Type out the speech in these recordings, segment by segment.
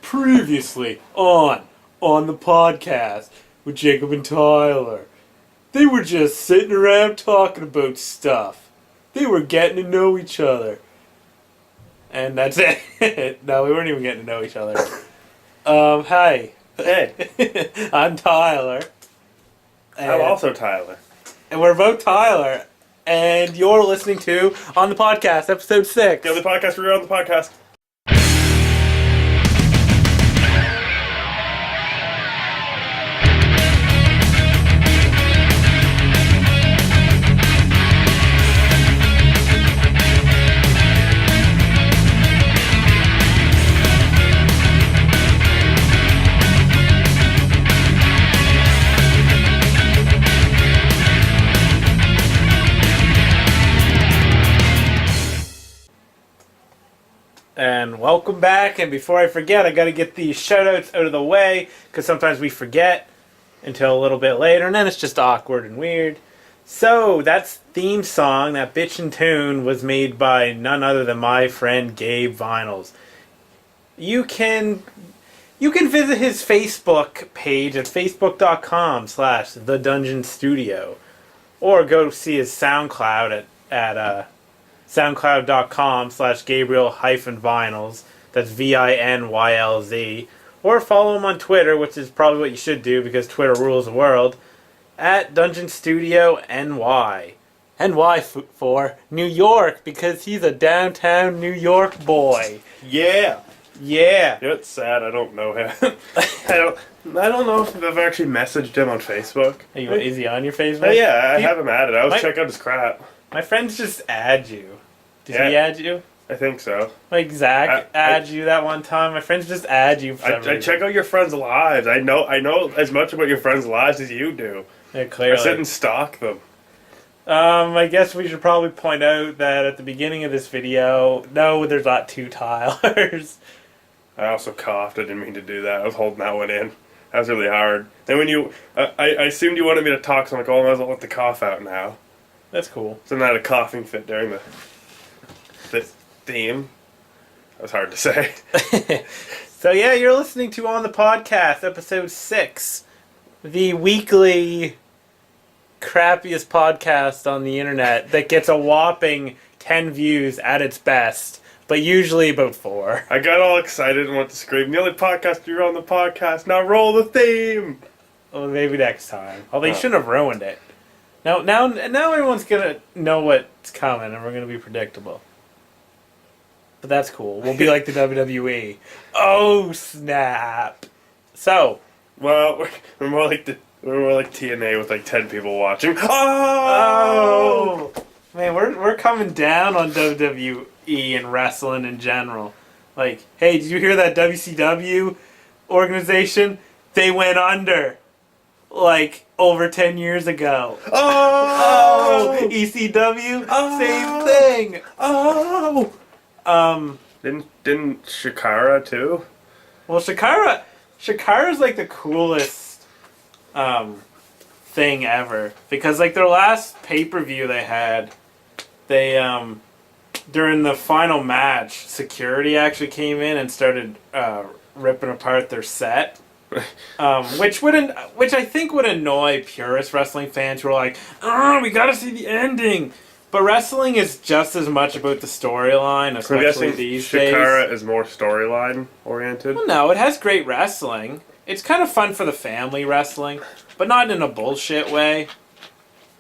Previously on the podcast with Jacob and Tyler. They were just sitting around talking about stuff. They were getting to know each other. And that's it. No, we weren't even getting to know each other. Hi. Hey. I'm Tyler. I'm also Tyler. And we're both Tyler. And you're listening to On the Podcast, episode 6. The other podcast, we're on the podcast. And welcome back, and before I forget, I gotta get these shoutouts out of the way, because sometimes we forget until a little bit later, and then it's just awkward and weird. So, that theme song, that bitchin' tune, was made by none other than my friend Gabe Vinyls. You can visit his Facebook page at facebook.com/thedungeonstudio, or go see his SoundCloud at soundcloud.com/Gabriel-Vinyls. That's VINYLZ. Or follow him on Twitter, which is probably what you should do because Twitter rules the world, at Dungeon Studio NY. NY for New York, because he's a downtown New York boy. Yeah. Yeah. You know, it's sad. I don't know him. I don't know if I've ever actually messaged him on Facebook. Is he on your Facebook? Yeah, I have him added. I always check out his crap. My friends just add you. Did he add you? I think so. Like Zach add you that one time. My friends just add you. I check out your friends' lives. I know as much about your friends' lives as you do. Yeah, clearly. I sit and stalk them. I guess we should probably point out that at the beginning of this video, no, there's not two Tylers. I also coughed. I didn't mean to do that. I was holding that one in. That was really hard. Then when you, I assumed you wanted me to talk, so I'm like, oh, I might as well let the cough out now. That's cool. So I had a coughing fit during the theme. That was hard to say. So yeah, you're listening to On the Podcast, episode 6. The weekly crappiest podcast on the internet that gets a whopping 10 views at its best, but usually about 4. I got all excited and went to scream, the only podcast you're on the podcast, now roll the theme! Well, maybe next time. Although you shouldn't have ruined it. Now everyone's gonna know what's coming and we're gonna be predictable. But that's cool. We'll be like the WWE. Oh, snap. So. Well, we're more like TNA with like 10 people watching. Oh! Man, we're coming down on WWE and wrestling in general. Like, hey, did you hear that WCW organization? They went under. Like, over 10 years ago. Oh! ECW? Same thing. Oh! Didn't Shakara too? Well, Shakara's like the coolest thing ever, because like their last pay-per-view they had, they during the final match, security actually came in and started ripping apart their set. Which I think would annoy purist wrestling fans who are like, we gotta see the ending. But wrestling is just as much about the storyline, especially these days. Shakara is more storyline oriented? Well, no, it has great wrestling. It's kind of fun for the family wrestling, but not in a bullshit way.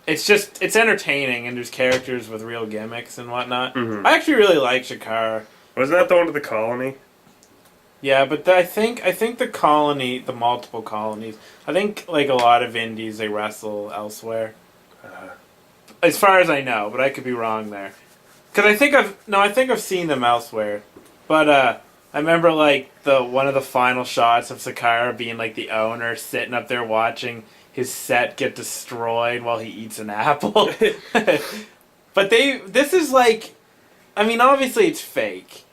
It's entertaining, and there's characters with real gimmicks and whatnot. Mm-hmm. I actually really like Shakara. Wasn't that the one with the colony? Yeah, but I think the colony, the multiple colonies, I think like a lot of indies, they wrestle elsewhere. As far as I know, but I could be wrong there. Because I think I've seen them elsewhere. But I remember like one of the final shots of Sakara being like the owner sitting up there watching his set get destroyed while he eats an apple. But this is like, I mean, obviously it's fake.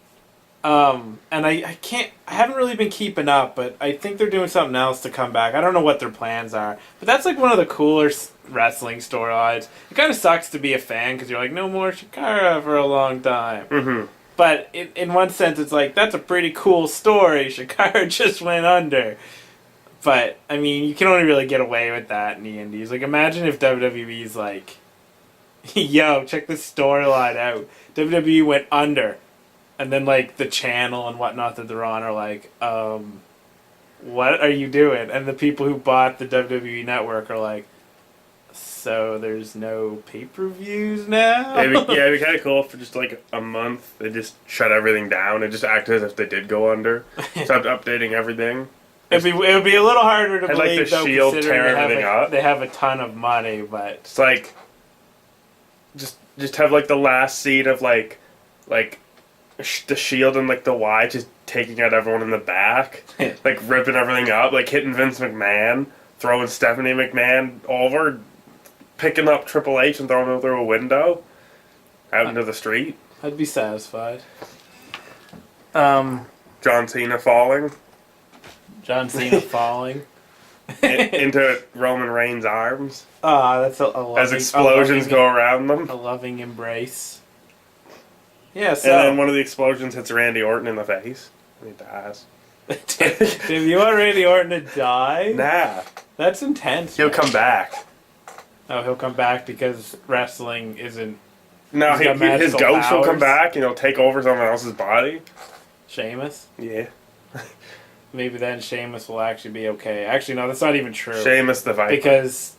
And I haven't really been keeping up, but I think they're doing something else to come back. I don't know what their plans are. But that's like one of the cooler wrestling storylines. It kind of sucks to be a fan because you're like, no more Shakara for a long time. Mm-hmm. But in one sense, it's like, that's a pretty cool story. Shikara just went under. But, I mean, you can only really get away with that in the indies. Like, imagine if WWE's like, yo, check this storyline out. WWE went under. And then, like, the channel and whatnot that they're on are like, what are you doing? And the people who bought the WWE network are like, so there's no pay-per-views now? It'd be kind of cool for just like a month they just shut everything down and just act as if they did go under. Stopped updating everything. It would be a little harder to Had, believe, like, the though, Shield considering tear everything up. they have a ton of money, but... It's like, just have like the last scene of like the Shield and like the Y just taking out everyone in the back, like ripping everything up, like hitting Vince McMahon, throwing Stephanie McMahon over, picking up Triple H and throwing him through a window out into the street. I'd be satisfied. John Cena falling John Cena falling. into Roman Reigns' arms That's a loving... as explosions go around them. A loving embrace. Yeah, so... And then one of the explosions hits Randy Orton in the face. And he dies. If you want Randy Orton to die? Nah. That's intense. He'll man. come back. Oh, he'll come back because wrestling isn't... No, He's got his magical ghost will come powers. back and he'll take over someone else's body. Sheamus? Yeah. Maybe then Sheamus will actually be okay. Actually, no, that's not even true. Sheamus the Viper. Because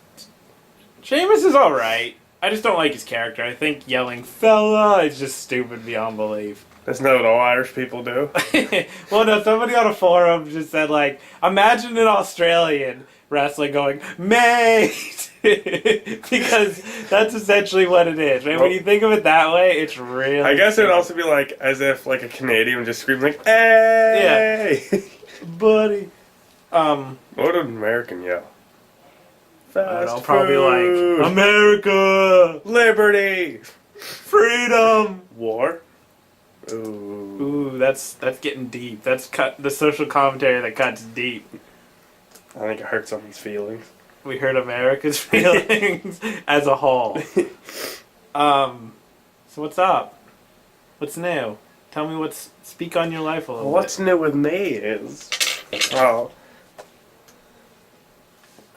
Sheamus is alright. I just don't like his character. I think yelling "fella" is just stupid beyond belief. That's not what all Irish people do. Well, no, somebody on a forum just said, like, imagine an Australian wrestling going, mate! Because that's essentially what it is, right? When you think of it that way, it's really... I guess it would also be like, as if like a Canadian would just scream like, hey! Yeah. Buddy. What would an American yell? I don't know, Fast probably food! like, America! Liberty! Freedom! War? Ooh. Ooh, that's getting deep. That's the social commentary that cuts deep. I think it hurt someone's feelings. We hurt America's feelings as a whole. So what's up? What's new? Tell me speak on your life a little What's bit. new with me is... Oh.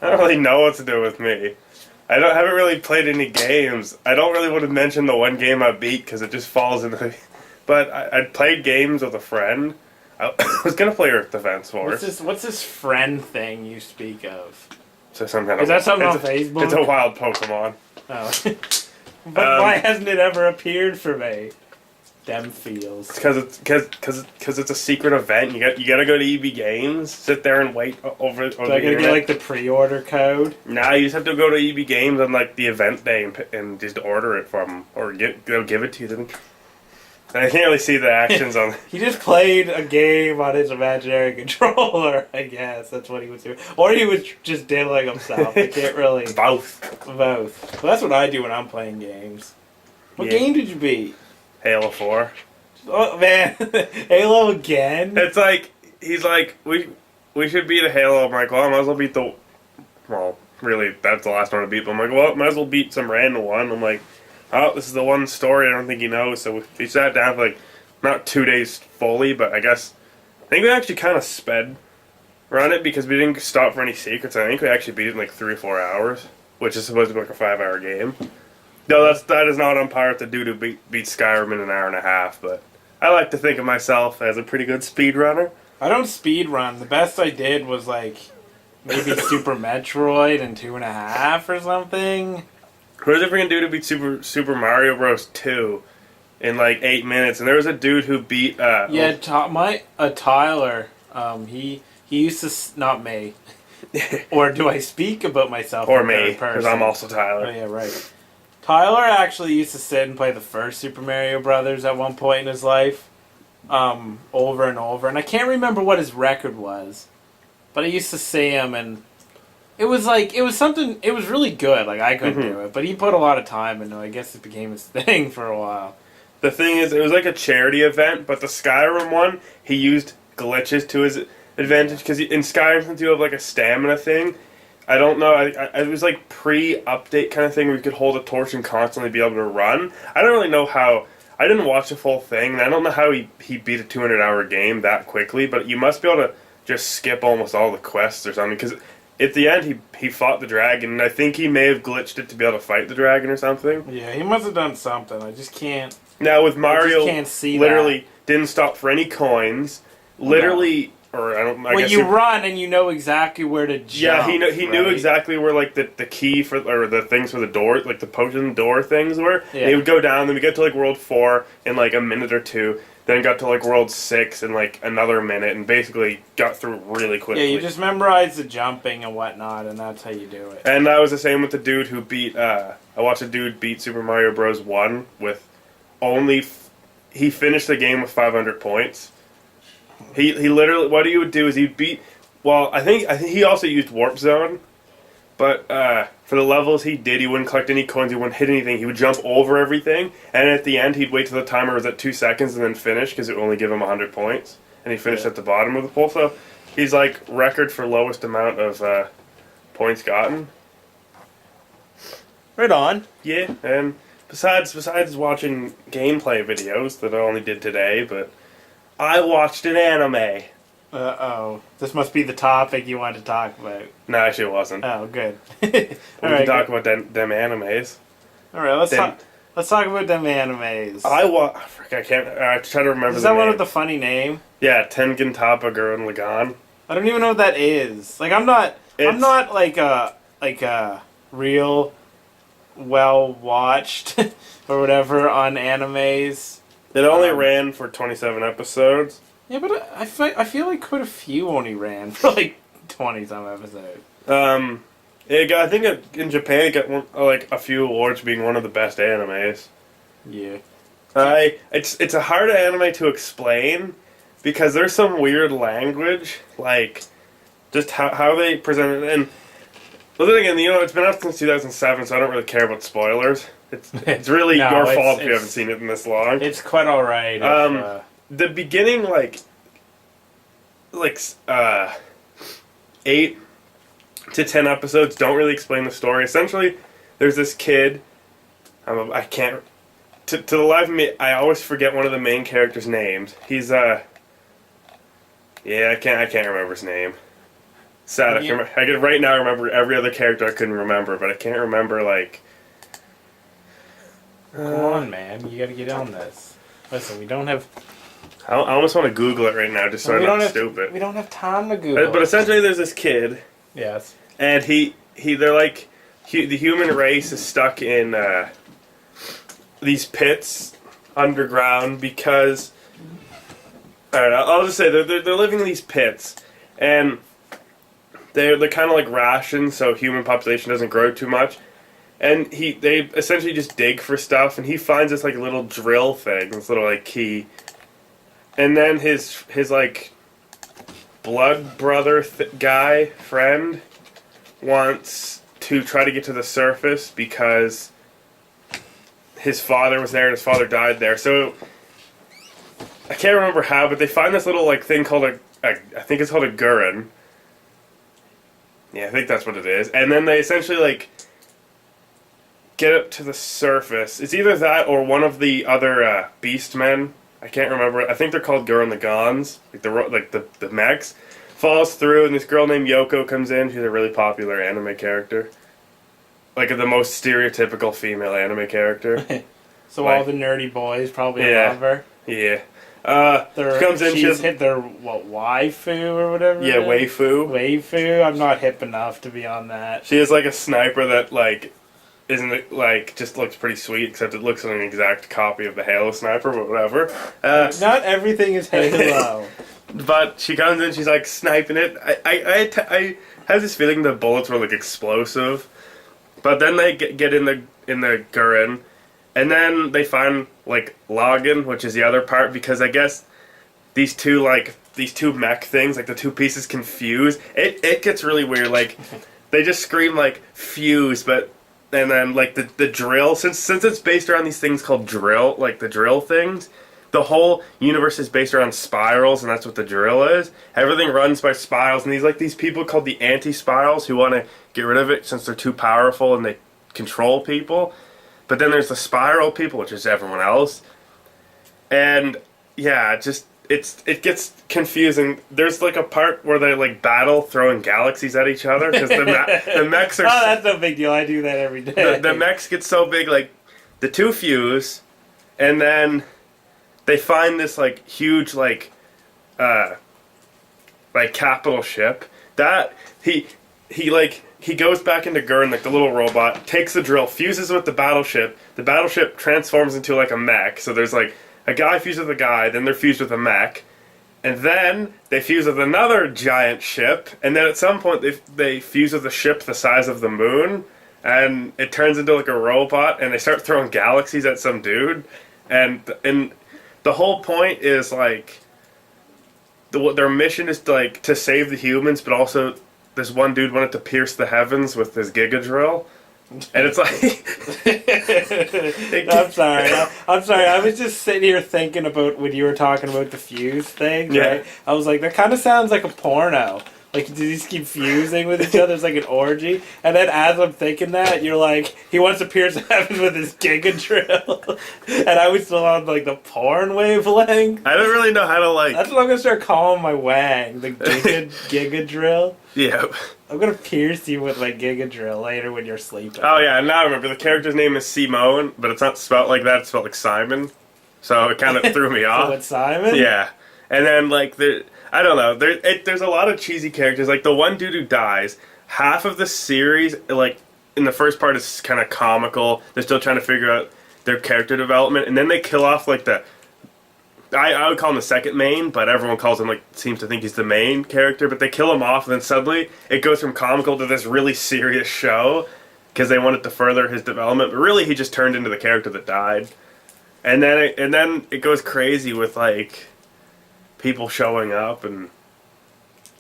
I don't really know what to do with me. Haven't really played any games. I don't really want to mention the one game I beat because it just falls into... But I played games with a friend. I was going to play Earth Defense Force. What's this friend thing you speak of? So some kind Is that something on Facebook? It's a wild Pokemon. Oh. But why hasn't it ever appeared for me? Dem feels. Because it's a secret event. You got to go to EB Games, sit there and wait over. So I gotta get like the pre-order code. Nah, you just have to go to EB Games on like the event day and just order it from them, or they'll give it to you. And I can't really see the actions on. He just played a game on his imaginary controller. I guess that's what he was doing, or he was just diddling himself. I can't really. Both. Well, that's what I do when I'm playing games. What Yeah. game did you beat? Halo 4. Oh man, Halo again? It's like he's like we should beat a Halo. I'm like, well, I might as well beat the. Well, really, that's the last one to beat. But I'm like, well, might as well beat some random one. I'm like, oh, this is the one story I don't think he knows. So we sat down for like not 2 days fully, but I think we actually kind of sped around it because we didn't stop for any secrets. I think we actually beat it in like 3 or 4 hours, which is supposed to be like a 5-hour game. No, that is not on par with the dude who beat Skyrim in an hour and a half, but I like to think of myself as a pretty good speedrunner. I don't speed run. The best I did was like maybe Super Metroid in 2.5 or something. What was it freaking dude who beat Super Mario Bros. 2 in like 8 minutes? And there was a dude who beat... Tyler, he used to... Not me. Or do I speak about myself or in me, third because person? I'm also Tyler. Oh, yeah, right. Tyler actually used to sit and play the first Super Mario Brothers at one point in his life. Over and over. And I can't remember what his record was. But I used to see him and... It was really good. Like, I couldn't do it. But he put a lot of time into it. I guess it became his thing for a while. The thing is, it was like a charity event, but the Skyrim one, he used glitches to his advantage, because in Skyrim, since you have like a stamina thing, I don't know, it was like pre-update kind of thing where you could hold a torch and constantly be able to run. I don't really know how, I didn't watch the full thing, and I don't know how he beat a 200-hour game that quickly, but you must be able to just skip almost all the quests or something, because at the end he fought the dragon, and I think he may have glitched it to be able to fight the dragon or something. Yeah, he must have done something. I just can't. Now with Mario, can't see literally didn't stop for any coins. Literally, or I don't. I Well, guess you run and you know exactly where to jump. Yeah, he knew exactly where like the key for or the things for the door, like the potion door things were. Yeah. And he would go down. Then we get to like World 4 in like a minute or two. Then got to like World 6 in like another minute, and basically got through really quickly. Yeah, you just memorize the jumping and whatnot, and that's how you do it. And that was the same with the dude who beat. I watched a dude beat Super Mario Bros. 1 with only. He finished the game with 500 points. He literally, what he would do is he'd beat. Well, I think he also used Warp Zone, but for the levels he did, he wouldn't collect any coins. He wouldn't hit anything. He would jump over everything, and at the end, he'd wait till the timer was at 2 seconds and then finish because it would only give him 100 points. And he finished at the bottom of the pool. So he's like record for lowest amount of points gotten. Right on. Yeah, and besides watching gameplay videos that I only did today, but I watched an anime. Uh-oh. This must be the topic you want to talk about. No, actually it wasn't. Oh, good. We can talk about them animes. Alright, let's talk about them animes. I can't. I try to remember. Is that one with the funny name? Yeah, Tengen Toppa Gurren Lagann. I don't even know what that is. Like, I'm not like a real well watched or whatever on animes. It only ran for 27 episodes. Yeah, but I feel like quite a few only ran for like 20-some episodes. I think in Japan it got like a few awards for being one of the best animes. Yeah. It's a hard anime to explain because there's some weird language, like just how they present it. And but then again, it's been out since 2007, so I don't really care about spoilers. It's really your fault if you haven't seen it in this long. It's quite alright. The beginning, like 8 to 10 episodes don't really explain the story. Essentially, there's this kid. I can't. To the life of me, I always forget one of the main characters' names. He's I can't remember his name. Sad. I could right now remember every other character I couldn't remember, but I can't remember like. Come on, man! You got to get on this. Listen, we don't have. I almost want to Google it right now, just so I'm not stupid. We don't have time to Google. But essentially, there's this kid. Yes. And they're like, the human race is stuck in these pits underground because. I don't know. I'll just say they're living in these pits, and they're kind of like rationed, so human population doesn't grow too much. And they essentially just dig for stuff, and he finds this like little drill thing, this little like key. And then his like blood brother friend wants to try to get to the surface because his father was there and his father died there. So I can't remember how, but they find this little like thing called I think it's called a Gurren. Yeah, I think that's what it is. And then they essentially like get up to the surface. It's either that or one of the other beast men. I can't remember. I think they're called Gurren Laganns, like the mechs. Falls through, and this girl named Yoko comes in. She's a really popular anime character, like the most stereotypical female anime character. So all the nerdy boys probably love her. Yeah. She comes in. She's hit their waifu or whatever. Yeah, waifu. Waifu. I'm not hip enough to be on that. She is like a sniper that like. Isn't it like just looks pretty sweet? Except it looks like an exact copy of the Halo sniper, but whatever. Not everything is Halo. But she comes in, she's like sniping it. I have this feeling the bullets were like explosive, but then they get in the Gurren, and then they find like Logan, which is the other part, because I guess these two mech things, like the two pieces can fuse. It gets really weird. Like they just scream like fuse, but. And then, like, the drill, since it's based around these things called drill, like the drill things, the whole universe is based around spirals, and that's what the drill is. Everything runs by spirals, and these people called the anti-spirals who want to get rid of it since they're too powerful and they control people. But then there's the spiral people, which is everyone else. And yeah, it gets confusing. There's like a part where they like battle throwing galaxies at each other because the mechs are. Oh, that's no big deal. I do that every day. The mechs get so big, like the two fuse, and then they find this like huge like capital ship that he goes back into Gurn, like the little robot, takes the drill, fuses with the battleship. The battleship transforms into like a mech. So there's like a guy fused with a guy, then they're fused with a mech, and then they fuse with another giant ship, and then at some point they fuse with a ship the size of the moon, and it turns into like a robot, and they start throwing galaxies at some dude, and the whole point is like their mission is to save the humans, but also this one dude wanted to pierce the heavens with his giga drill. And it's like I'm sorry. I'm sorry. I was just sitting here thinking about when you were talking about the fuse thing. Yeah. Right? I was like, that kind of sounds like a porno. Like, do these keep fusing with each other? It's like an orgy. And then as I'm thinking that, you're like, he wants to pierce heaven with his giga drill. And I was still on, like, the porn wavelength. I don't really know how to, like... That's what I'm going to start calling my wang. The giga drill. Yeah. I'm going to pierce you with my giga drill later when you're sleeping. Oh, yeah, now I remember. The character's name is Simone, but it's not spelled like that. It's spelled like Simon. So it kind of threw me off. So it's Simon? Yeah. And then, like, I don't know. There's a lot of cheesy characters. Like, the one dude who dies, half of the series, like, in the first part is kind of comical. They're still trying to figure out their character development. And then they kill off, like, I would call him the second main, but everyone calls him, like, seems to think he's the main character. But they kill him off, and then suddenly it goes from comical to this really serious show because they wanted to further his development. But really, he just turned into the character that died. And then it goes crazy with, like, people showing up, and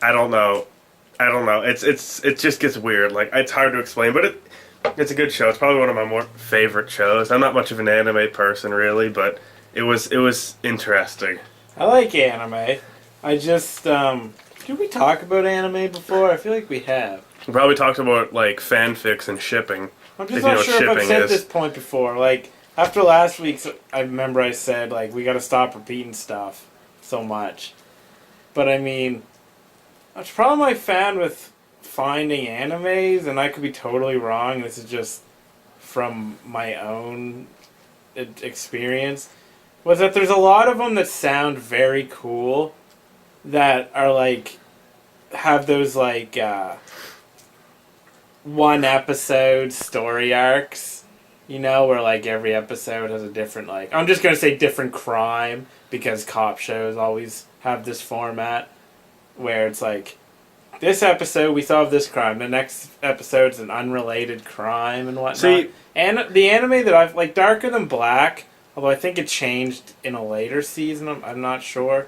I don't know. It just gets weird. Like, it's hard to explain, but it's a good show. It's probably one of my more favorite shows. I'm not much of an anime person, really, but it was interesting. I like anime. I just did we talk about anime before? I feel like we have. We probably talked about like fanfics and shipping. I'm just not sure if I've said this point before. Like, after last week's, I remember I said, like, we gotta stop repeating stuff so much. But I mean, that's probably my fan with finding animes, and I could be totally wrong. This is just from my own experience. Was that there's a lot of them that sound very cool, that are like, have those like one episode story arcs, you know, where like every episode has a different, like, I'm just gonna say different crime, because cop shows always have this format where it's like, this episode we solved this crime, the next episode's an unrelated crime and whatnot. See, and the anime that I've, like, Darker Than Black, although I think it changed in a later season, I'm not sure.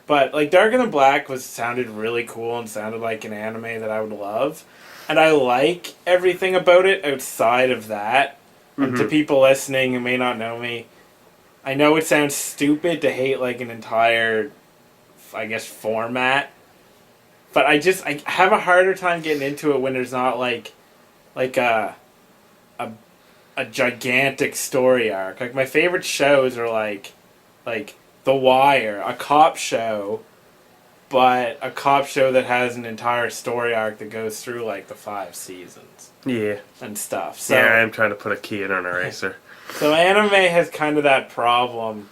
But, like, Darker Than Black sounded really cool and sounded like an anime that I would love. And I like everything about it outside of that. And to people listening who may not know me, I know it sounds stupid to hate, like, an entire, I guess, format. But I have a harder time getting into it when there's not, like a gigantic story arc. Like, my favorite shows are, like The Wire, a cop show, but a cop show that has an entire story arc that goes through, like, the 5 seasons. Yeah. And stuff. So, yeah, I'm trying to put a key in an eraser. So anime has kind of that problem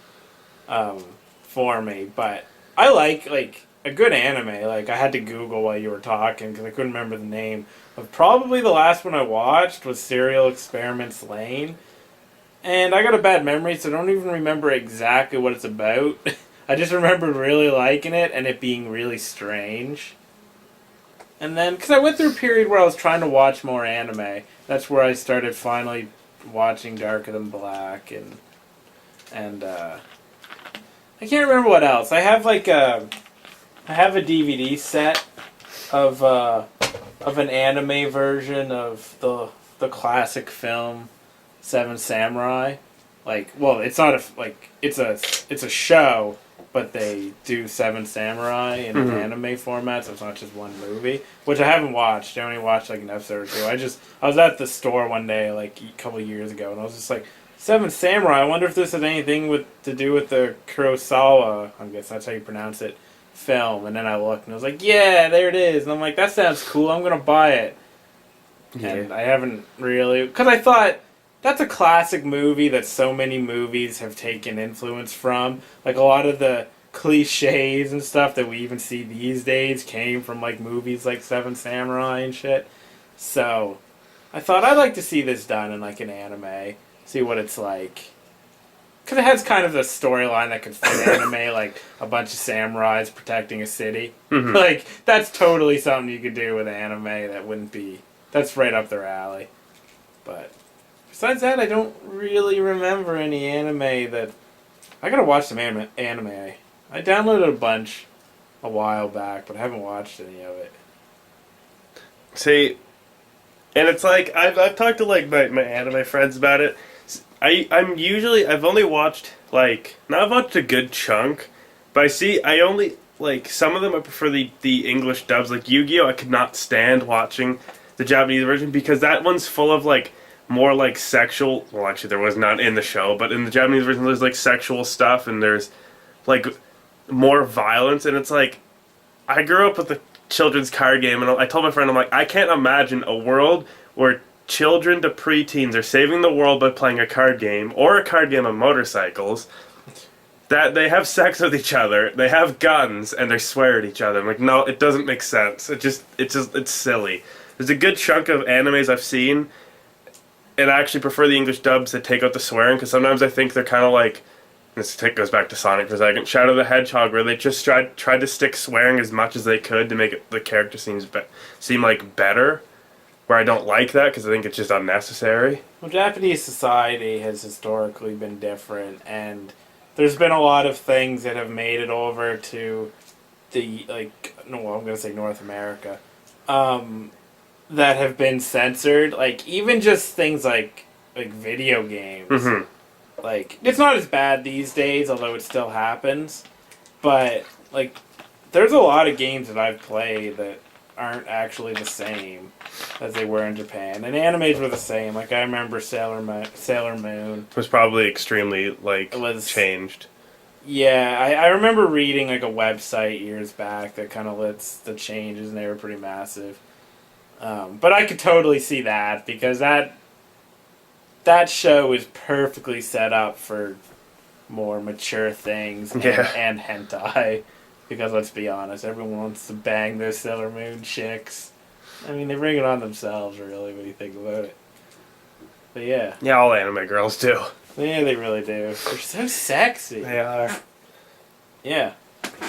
for me, but I like a good anime. Like, I had to Google while you were talking because I couldn't remember the name. But probably the last one I watched was Serial Experiments Lane. And I got a bad memory, so I don't even remember exactly what it's about. I just remember really liking it and it being really strange. And then, because I went through a period where I was trying to watch more anime. That's where I started finally watching Darker Than Black and I can't remember what else. I have like a DVD set of an anime version of the classic film Seven Samurai. Like, well, it's not it's a show, but they do Seven Samurai in an anime format, so it's not just one movie, which I haven't watched. I only watched like an episode or two. I was at the store one day, like a couple of years ago, and I was just like, Seven Samurai. I wonder if this had anything to do with the Kurosawa, I guess that's how you pronounce it, film. And then I looked and I was like, yeah, there it is. And I'm like, that sounds cool. I'm gonna buy it. Yeah. And I haven't really, because I thought that's a classic movie that so many movies have taken influence from. Like a lot of the cliches and stuff that we even see these days came from like movies like Seven Samurai and shit. So I thought I'd like to see this done in like an anime, see what it's like. Because it has kind of the storyline that could fit anime, like a bunch of samurais protecting a city. Mhm. Like, that's totally something you could do with anime that wouldn't be... That's right up their alley. But besides that, I don't really remember any anime that... I gotta watch some anime. I downloaded a bunch a while back, but I haven't watched any of it. See, and it's like I've talked to like my anime friends about it. I've only watched like now I've watched a good chunk, but I only like some of them I prefer the English dubs. Like Yu-Gi-Oh, I could not stand watching the Japanese version because that one's full of like more like sexual. Well, actually, there was not in the show, but in the Japanese version, there's like sexual stuff and there's like more violence, and it's like I grew up with the children's card game, and I told my friend, I'm like, I can't imagine a world where children to preteens are saving the world by playing a card game or a card game on motorcycles. That they have sex with each other, they have guns, and they swear at each other. I'm like, no, it doesn't make sense. It's silly. There's a good chunk of animes I've seen, and I actually prefer the English dubs that take out the swearing because sometimes I think they're kind of like. This goes back to Sonic for a second. Shadow the Hedgehog, where they just tried to stick swearing as much as they could to make the character seem like better. Where I don't like that because I think it's just unnecessary. Well, Japanese society has historically been different, and there's been a lot of things that have made it over to the I'm going to say North America, that have been censored. Like even just things like video games. Mm-hmm. Like, it's not as bad these days, although it still happens. But, like, there's a lot of games that I've played that aren't actually the same as they were in Japan. And animes were the same. Like, I remember Sailor Moon. It was probably extremely, changed. Yeah, I remember reading, like, a website years back that kind of lists the changes, and they were pretty massive. But I could totally see that, because that show is perfectly set up for more mature things and hentai. Because let's be honest, everyone wants to bang those Sailor Moon chicks. I mean, they bring it on themselves, really, when you think about it. But yeah. Yeah, all anime girls do. Yeah, they really do. They're so sexy. They are. Yeah.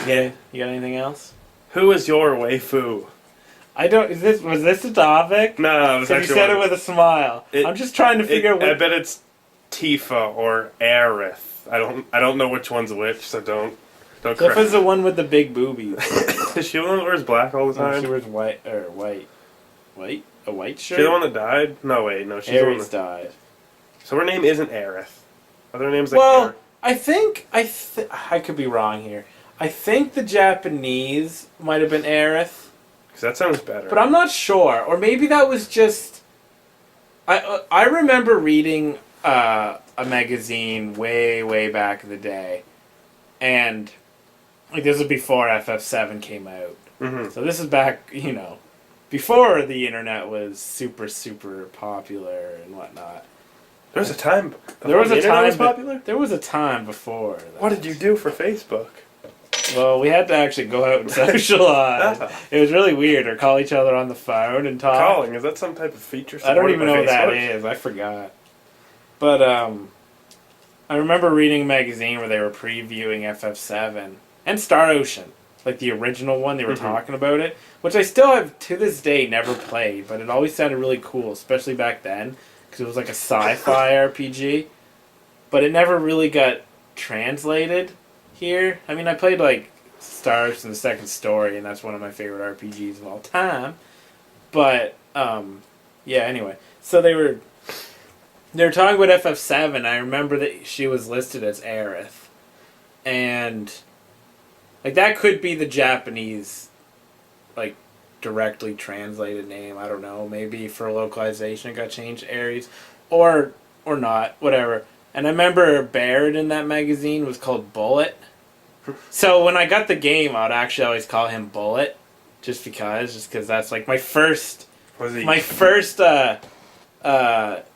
Yeah. You got anything else? Who is your waifu? I don't. Was this a topic? No, it was You actually said it with a smile. I'm just trying to figure out. I bet it's Tifa or Aerith. I don't know which one's which, so don't. Tifa's the one with the big boobies. Is she the one that wears black all the time? She wears white. A white shirt. She the one that died? No, wait, no. She's Ares the one that died. So her name isn't Aerith. Other names like Well, I think I could be wrong here. I think the Japanese might have been Aerith. Because that sounds better. But I'm not sure. Or maybe that was just... I remember reading a magazine way back in the day. And like this was before FF7 came out. Mm-hmm. So this is back, before the internet was super popular and whatnot. There was a time... There was a time was popular? There was a time before that. What did you do for Facebook? Well, we had to actually go out and socialize. It was really weird, or call each other on the phone and talk. Calling, is that some type of feature? I don't even know what that Facebook? is. I forgot. But I remember reading a magazine where they were previewing FF7 and Star Ocean, like the original one. They were talking about it, which I still have to this day never played, but it always sounded really cool, especially back then because it was like a sci-fi RPG. But it never really got translated here. I mean, I played like Star Ocean: The Second Story, and that's one of my favorite RPGs of all time. But yeah. Anyway, so they were talking about FF7. I remember that she was listed as Aerith, and like that could be the Japanese, like directly translated name. I don't know. Maybe for localization it got changed to Ares, or not. Whatever. And I remember Barrett in that magazine was called Bullet. So when I got the game, I would actually always call him Bullet, just because that's like my first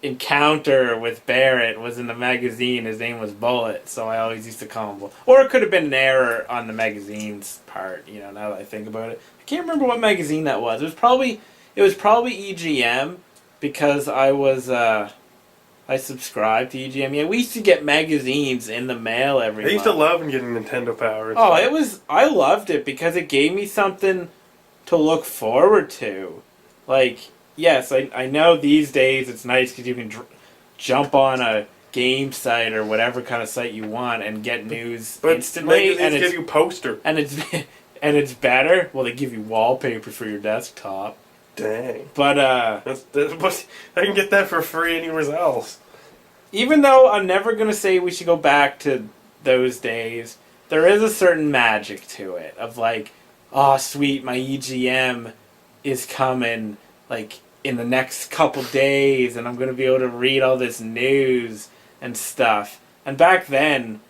encounter with Barrett was in the magazine. His name was Bullet, so I always used to call him Bullet. Or it could have been an error on the magazine's part. You know, now that I think about it, I can't remember what magazine that was. It was probably EGM, because I subscribed to EGM. Yeah, we used to get magazines in the mail every month. I used to love getting Nintendo Power. Oh, I loved it because it gave me something to look forward to. Like, yes, I know these days it's nice because you can jump on a game site or whatever kind of site you want and get news instantly. And give you poster. And it's better. Well, they give you wallpaper for your desktop. Dang. But I can get that for free anywhere else. Even though I'm never gonna say we should go back to those days, there is a certain magic to it of like, oh sweet, my EGM is coming like in the next couple days, and I'm gonna be able to read all this news and stuff. And back then,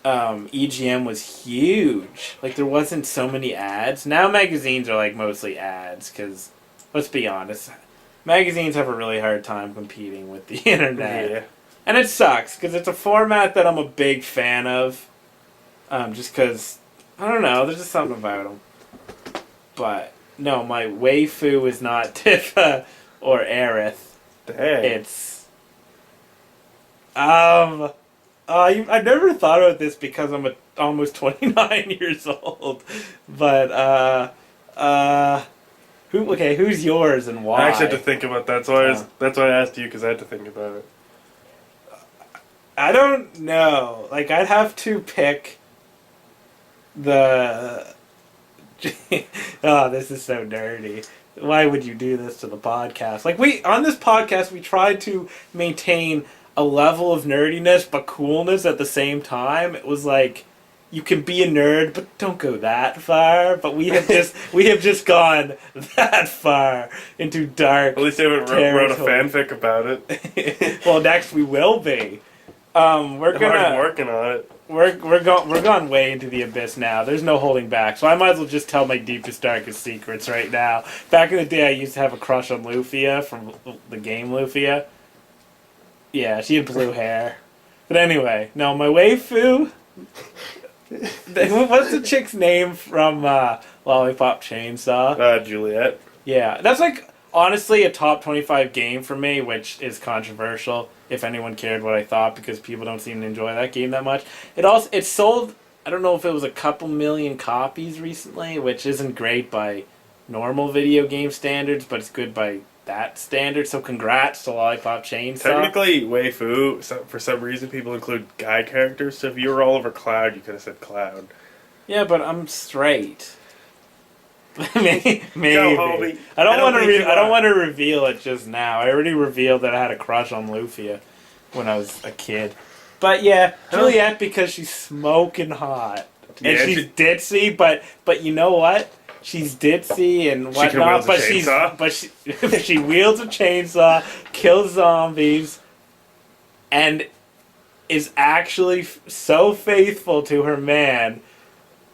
EGM was huge. Like there wasn't so many ads. Now magazines are like mostly ads because. Let's be honest, magazines have a really hard time competing with the internet. Yeah. And it sucks, because it's a format that I'm a big fan of. Just because, I don't know, there's just something about them. But, no, my waifu is not Tifa or Aerith. Dang. It's... I never thought about this because I'm almost 29 years old. But, who's yours and why? I actually had to think about that, so that's why I asked you, because I had to think about it. I don't know. Like, I'd have to pick the... Oh, this is so nerdy. Why would you do this to the podcast? Like, on this podcast, we try to maintain a level of nerdiness, but coolness at the same time. It was like... You can be a nerd, but don't go that far. But we have just gone that far into dark. At least they wrote a fanfic about it. Well, next we will be. I'm already working on it. We're going way into the abyss now. There's no holding back. So I might as well just tell my deepest, darkest secrets right now. Back in the day, I used to have a crush on Lufia from the game Lufia. Yeah, she had blue hair. But anyway, no, my waifu. What's the chick's name from Lollipop Chainsaw? Juliet. Yeah, that's like honestly a top 25 game for me, which is controversial if anyone cared what I thought, because people don't seem to enjoy that game that much. It sold, I don't know if it was a couple million copies recently, which isn't great by normal video game standards, but it's good by that standard. So congrats to Lollipop Chainsaw. Technically, waifu, for some reason people include guy characters, so if you were Oliver Cloud, you could have said Cloud. Yeah, but I'm straight. Maybe. Go, homie. I don't want to reveal it just now. I already revealed that I had a crush on Lufia when I was a kid. But yeah, Juliet, because she's smoking hot. And Yeah, she's ditzy, but you know what? She's ditzy and whatnot, but she wields a chainsaw, kills zombies, and is actually so faithful to her man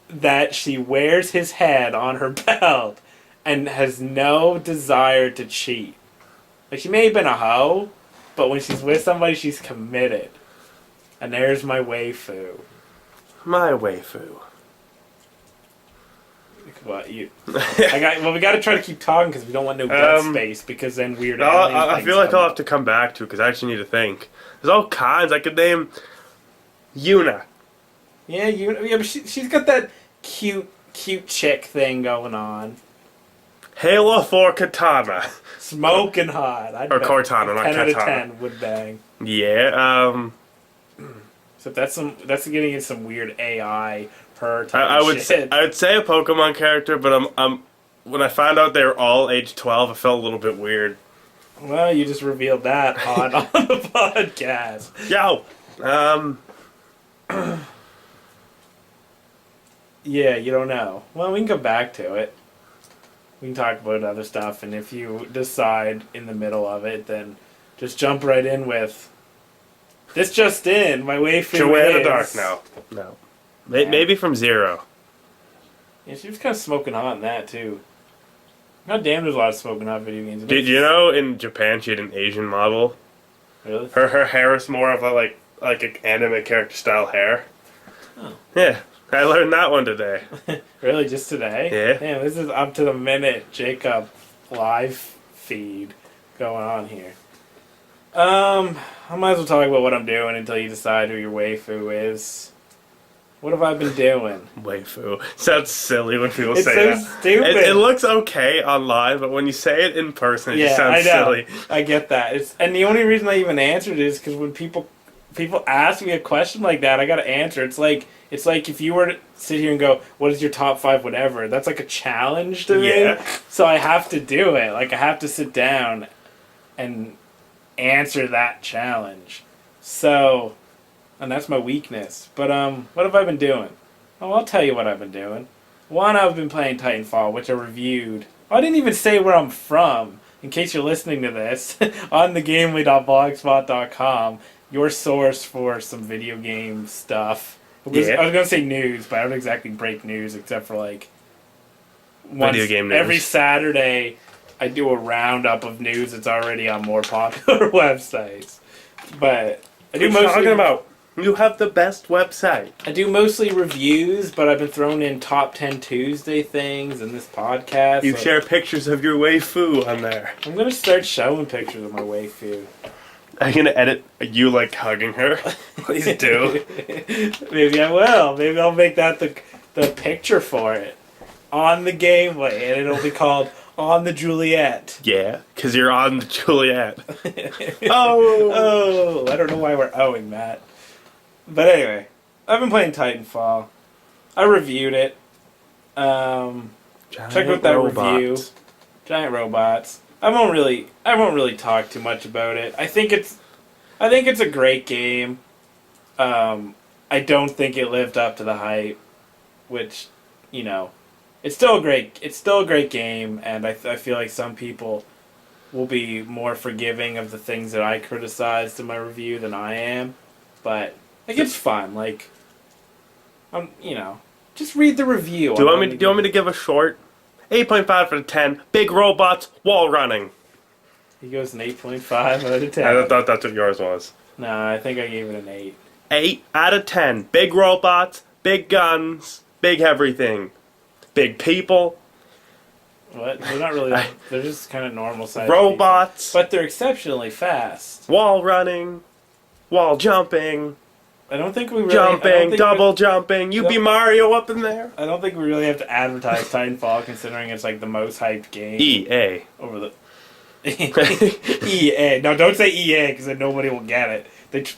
that she wears his head on her belt and has no desire to cheat. Like, she may have been a hoe, but when she's with somebody, she's committed. And there's my waifu. My waifu. What we got to try to keep talking because we don't want no dead space, because then weird. I feel like I'll have to come back to it because I actually need to think. There's all kinds. I could name Yuna. Yeah, but she's got that cute chick thing going on. Halo 4 Katana. Smoking hot. Or Cortana, not 10 out of Katana. 10 would bang. Yeah. So that's getting into some weird AI. I would say a Pokemon character, but when I found out they were all age 12, I felt a little bit weird. Well, you just revealed that on the podcast. Yo, yeah, you don't know. Well, we can come back to it. We can talk about other stuff, and if you decide in the middle of it, then just jump right in with This just in, my waifu Joanna is... Dark, no. Maybe from Zero. Yeah, she was kind of smoking hot in that, too. God damn, there's a lot of smoking hot video games. Did you know in Japan she had an Asian model? Really? Her hair is more of a, like an anime character style hair. Oh. Yeah, I learned that one today. Really, just today? Yeah. Damn, this is up to the minute Jacob live feed going on here. I might as well talk about what I'm doing until you decide who your waifu is. What have I been doing? Waifu. Sounds silly when people It's say so that. stupid. It looks okay online, but when you say it in person, it just sounds I know. silly. I get that. And the only reason I even answered it is because when people ask me a question like that, I gotta answer. It's like if you were to sit here and go, "What is your top 5 whatever?" That's like a challenge to me. Yeah. So I have to do it. Like I have to sit down and answer that challenge. So, and that's my weakness. But what have I been doing? Oh, I'll tell you what I've been doing. One, I've been playing Titanfall, which I reviewed. I didn't even say where I'm from. In case you're listening to this, on thegamely.blogspot.com, your source for some video game stuff. I was going to say news, but I don't exactly break news except for like Video game news. Every Saturday, I do a roundup of news that's already on more popular websites. But I do What are you mostly talking about? You have the best website. I do mostly reviews, but I've been throwing in top 10 Tuesday things in this podcast. You share pictures of your waifu on there. I'm gonna start showing pictures of my waifu. Are you gonna edit you like hugging her? Please do. Maybe I will. Maybe I'll make that the picture for it on the gameplay, and it'll be called On the Juliet. Yeah, because you're on the Juliet. Oh, I don't know why we're owing that. But anyway, I've been playing Titanfall. I reviewed it. Check out that review. Giant robots. I won't really talk too much about it. I think it's a great game. I don't think it lived up to the hype, which, it's still a great game, and I feel like some people will be more forgiving of the things that I criticized in my review than I am. But it's fun. Like, just read the review. Do you want me to give a short 8.5 out of 10? Big robots, wall running. He goes an 8.5 out of 10. I thought that's what yours was. No, I think I gave it an 8. 8 out of 10. Big robots, big guns, big everything, big people. What? They're not really. They're just kind of normal size robots, people. But they're exceptionally fast. Wall running, wall jumping. I don't think we really... Double jumping. You be Mario up in there. I don't think we really have to advertise Titanfall, considering it's like the most hyped game. EA. Over the... EA. No, don't say EA, because then nobody will get it.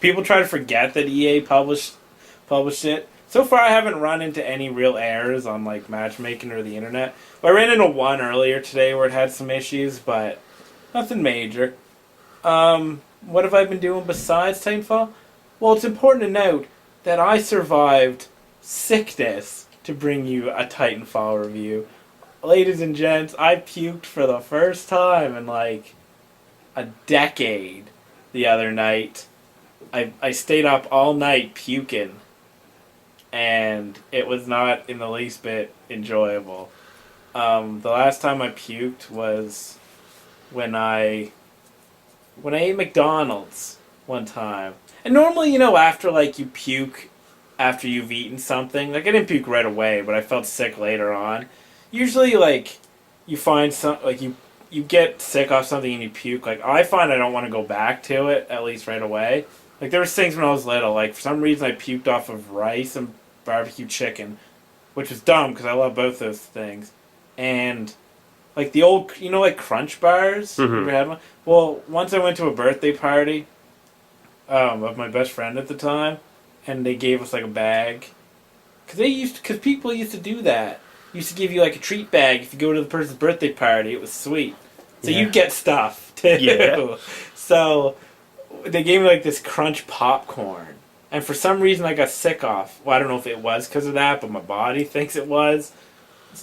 People try to forget that EA published it. So far, I haven't run into any real errors on like matchmaking or the internet. But I ran into one earlier today where it had some issues, but nothing major. What have I been doing besides Titanfall? Well, it's important to note that I survived sickness to bring you a Titanfall review. Ladies and gents, I puked for the first time in like a decade the other night. I stayed up all night puking, and it was not in the least bit enjoyable. The last time I puked was when I ate McDonald's one time. And normally, after like you puke after you've eaten something, like I didn't puke right away, but I felt sick later on. Usually, like you find you get sick off something and you puke. Like I find I don't want to go back to it at least right away. Like there was things when I was little, like for some reason I puked off of rice and barbecue chicken, which was dumb because I love both those things. And like the old, like Crunch bars. Mm-hmm. You ever had one? Well, once I went to a birthday party of my best friend at the time, and they gave us like a bag, because people used to do that. Used to give you like a treat bag if you go to the person's birthday party. It was sweet, so you'd get stuff too. Yeah. So they gave me like this Crunch popcorn, and for some reason I got sick off. Well, I don't know if it was because of that, but my body thinks it was.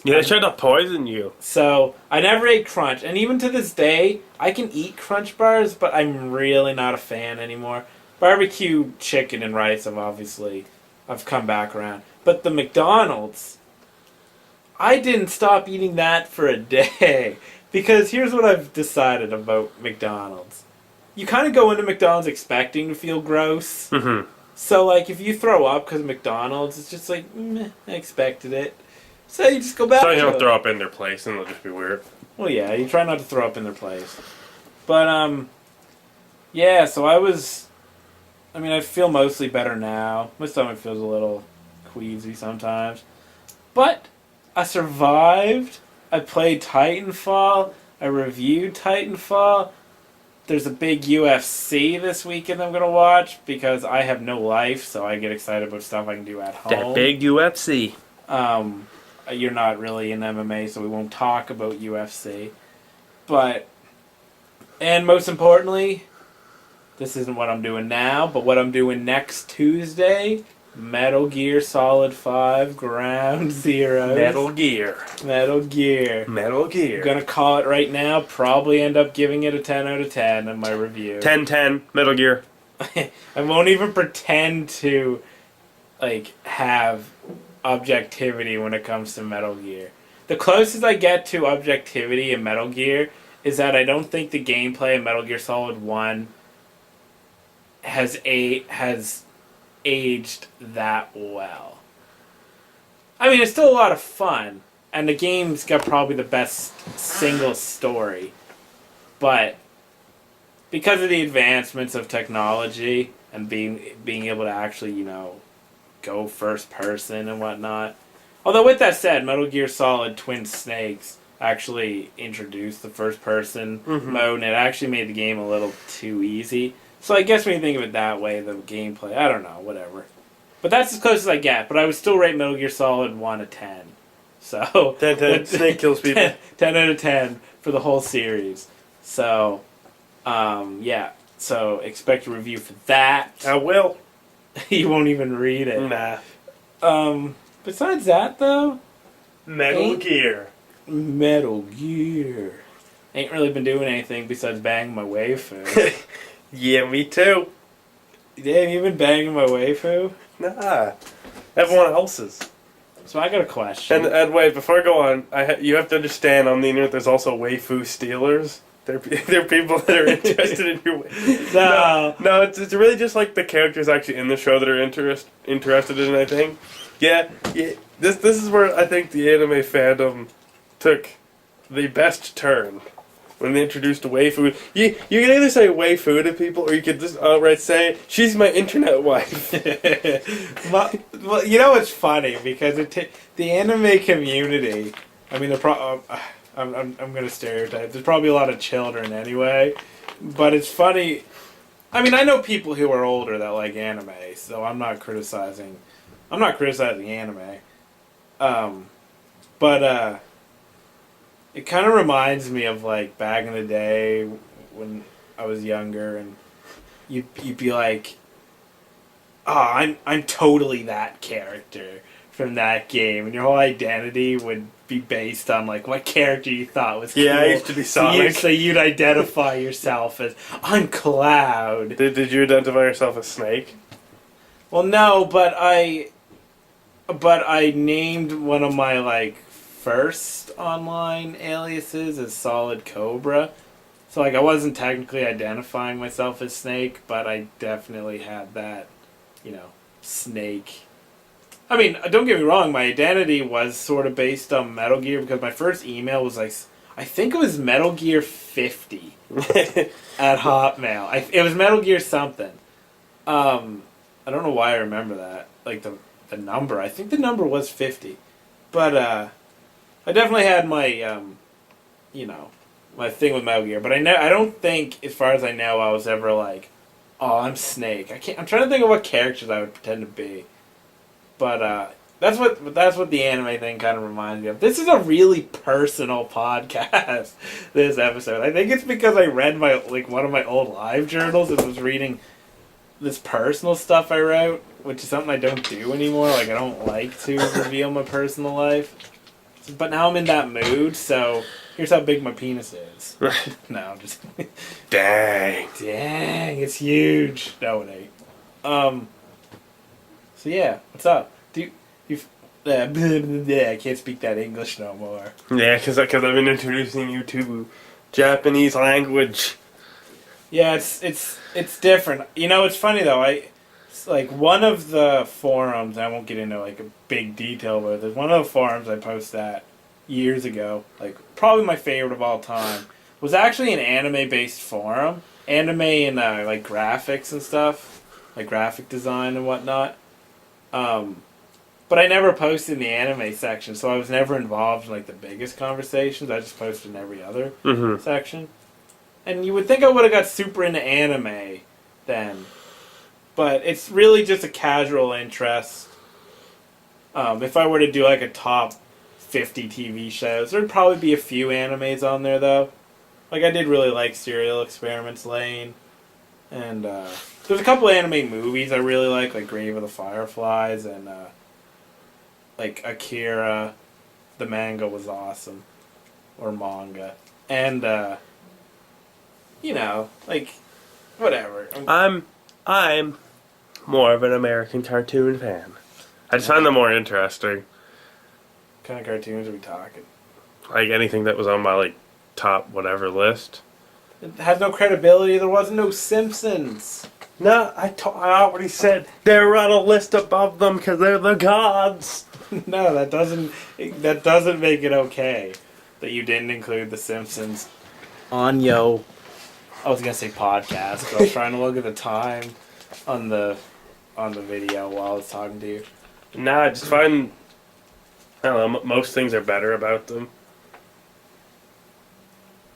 Yeah, they tried to poison you. So I never ate Crunch, and even to this day, I can eat Crunch bars, but I'm really not a fan anymore. barbecue chicken and rice, I've come back around. But the McDonald's, I didn't stop eating that for a day. Because here's what I've decided about McDonald's. You kind of go into McDonald's expecting to feel gross. Mm-hmm. So, like, if you throw up because of McDonald's, it's just like, meh, I expected it. So you just go back So you to don't it. throw up in their place and it'll just be weird. Well, yeah, you try not to throw up in their place. But, yeah, so I feel mostly better now. My stomach feels a little queasy sometimes. But I survived. I played Titanfall. I reviewed Titanfall. There's a big UFC this weekend I'm going to watch because I have no life, so I get excited about stuff I can do at home. That big UFC. You're not really in MMA, so we won't talk about UFC. And most importantly, this isn't what I'm doing now, but what I'm doing next Tuesday, Metal Gear Solid 5 Ground Zeroes. Metal Gear. I'm gonna call it right now, probably end up giving it a 10 out of 10 in my review. 10-10, Metal Gear. I won't even pretend to, have objectivity when it comes to Metal Gear. The closest I get to objectivity in Metal Gear is that I don't think the gameplay in Metal Gear Solid 1 has aged that well. I mean, it's still a lot of fun, and the game's got probably the best single story, but because of the advancements of technology and being able to actually, go first person and whatnot. Although with that said, Metal Gear Solid Twin Snakes actually introduced the first person mode, and it actually made the game a little too easy. So I guess when you think of it that way, the gameplay, I don't know, whatever. But that's as close as I get, but I would still rate Metal Gear Solid 1 a 10. So 10-10, Snake kills people. 10 out of 10 for the whole series. So, yeah. So expect a review for that. I will. You won't even read it. Nah. Besides that, though, Metal Gear. Ain't really been doing anything besides banging my waifu. Yeah, me too. Damn, you been banging my waifu? Nah. Everyone else's. So I got a question. And wait, before I go on, you have to understand on the internet there's also waifu stealers. They're people that are interested in your waifu. No, it's really just like the characters actually in the show that are interested in, I think. Yeah. This is where I think the anime fandom took the best turn. When they introduced waifu, you can either say waifu to people, or you could just outright say, she's my internet wife. Well, you know what's funny? Because the anime community, I mean, I'm going to stereotype. There's probably a lot of children anyway, but it's funny. I mean, I know people who are older that like anime, so I'm not criticizing anime. But it kind of reminds me of like back in the day when I was younger, and you'd be like, "Oh, I'm totally that character from that game," and your whole identity would be based on like what character you thought was cool. Yeah, I used to be Sonic. So you'd identify yourself as, "I'm Cloud." Did you identify yourself as Snake? Well, no, but I named one of my like first online aliases as Solid Cobra. So like I wasn't technically identifying myself as Snake, but I definitely had that, Snake. I mean, don't get me wrong, my identity was sort of based on Metal Gear because my first email was like, I think it was Metal Gear 50 at Hotmail. It was Metal Gear something. I don't know why I remember that. Like the number. I think the number was 50. But I definitely had my, my thing with Metal Gear. But I don't think, as far as I know, I was ever like, oh, I'm Snake. I'm trying to think of what characters I would pretend to be. But that's what the anime thing kind of reminds me of. This is a really personal podcast, this episode. I think it's because I read one of my old live journals and was reading this personal stuff I wrote, which is something I don't do anymore. Like, I don't like to reveal my personal life. But now I'm in that mood, so Here's how big my penis is. No, I'm just Dang. dang, it's huge. No, it ain't. So yeah, what's up? I can't speak that English no more. Yeah, because I've been introducing you to Japanese language. Yeah, it's different. You know, it's funny though. It's like one of the forums. I won't get into like a big detail, but there's one of the forums I posted at years ago. Like probably my favorite of all time was actually an anime-based forum. Anime and like graphics and stuff, like graphic design and whatnot. But I never posted in the anime section, so I was never involved in like the biggest conversations. I just posted in every other section. And you would think I would have got super into anime then, but it's really just a casual interest. If I were to do like a top 50 TV shows, there'd probably be a few animes on there though. Like I did really like Serial Experiments Lane, and there's a couple anime movies I really like Grave of the Fireflies and like Akira. The manga was awesome, or manga, and you know, like whatever. I'm more of an American cartoon fan. I just find them more interesting. What kind of cartoons are we talking? Like anything that was on my like top whatever list. It has no credibility. There wasn't no Simpsons. No, I already said they're on a list above them because they're the gods. No, that doesn't make it okay that you didn't include the Simpsons on yo. I was gonna say podcast, but I was trying to look at the time on the video while I was talking to you. Nah, I just find I don't know. Most things are better about them.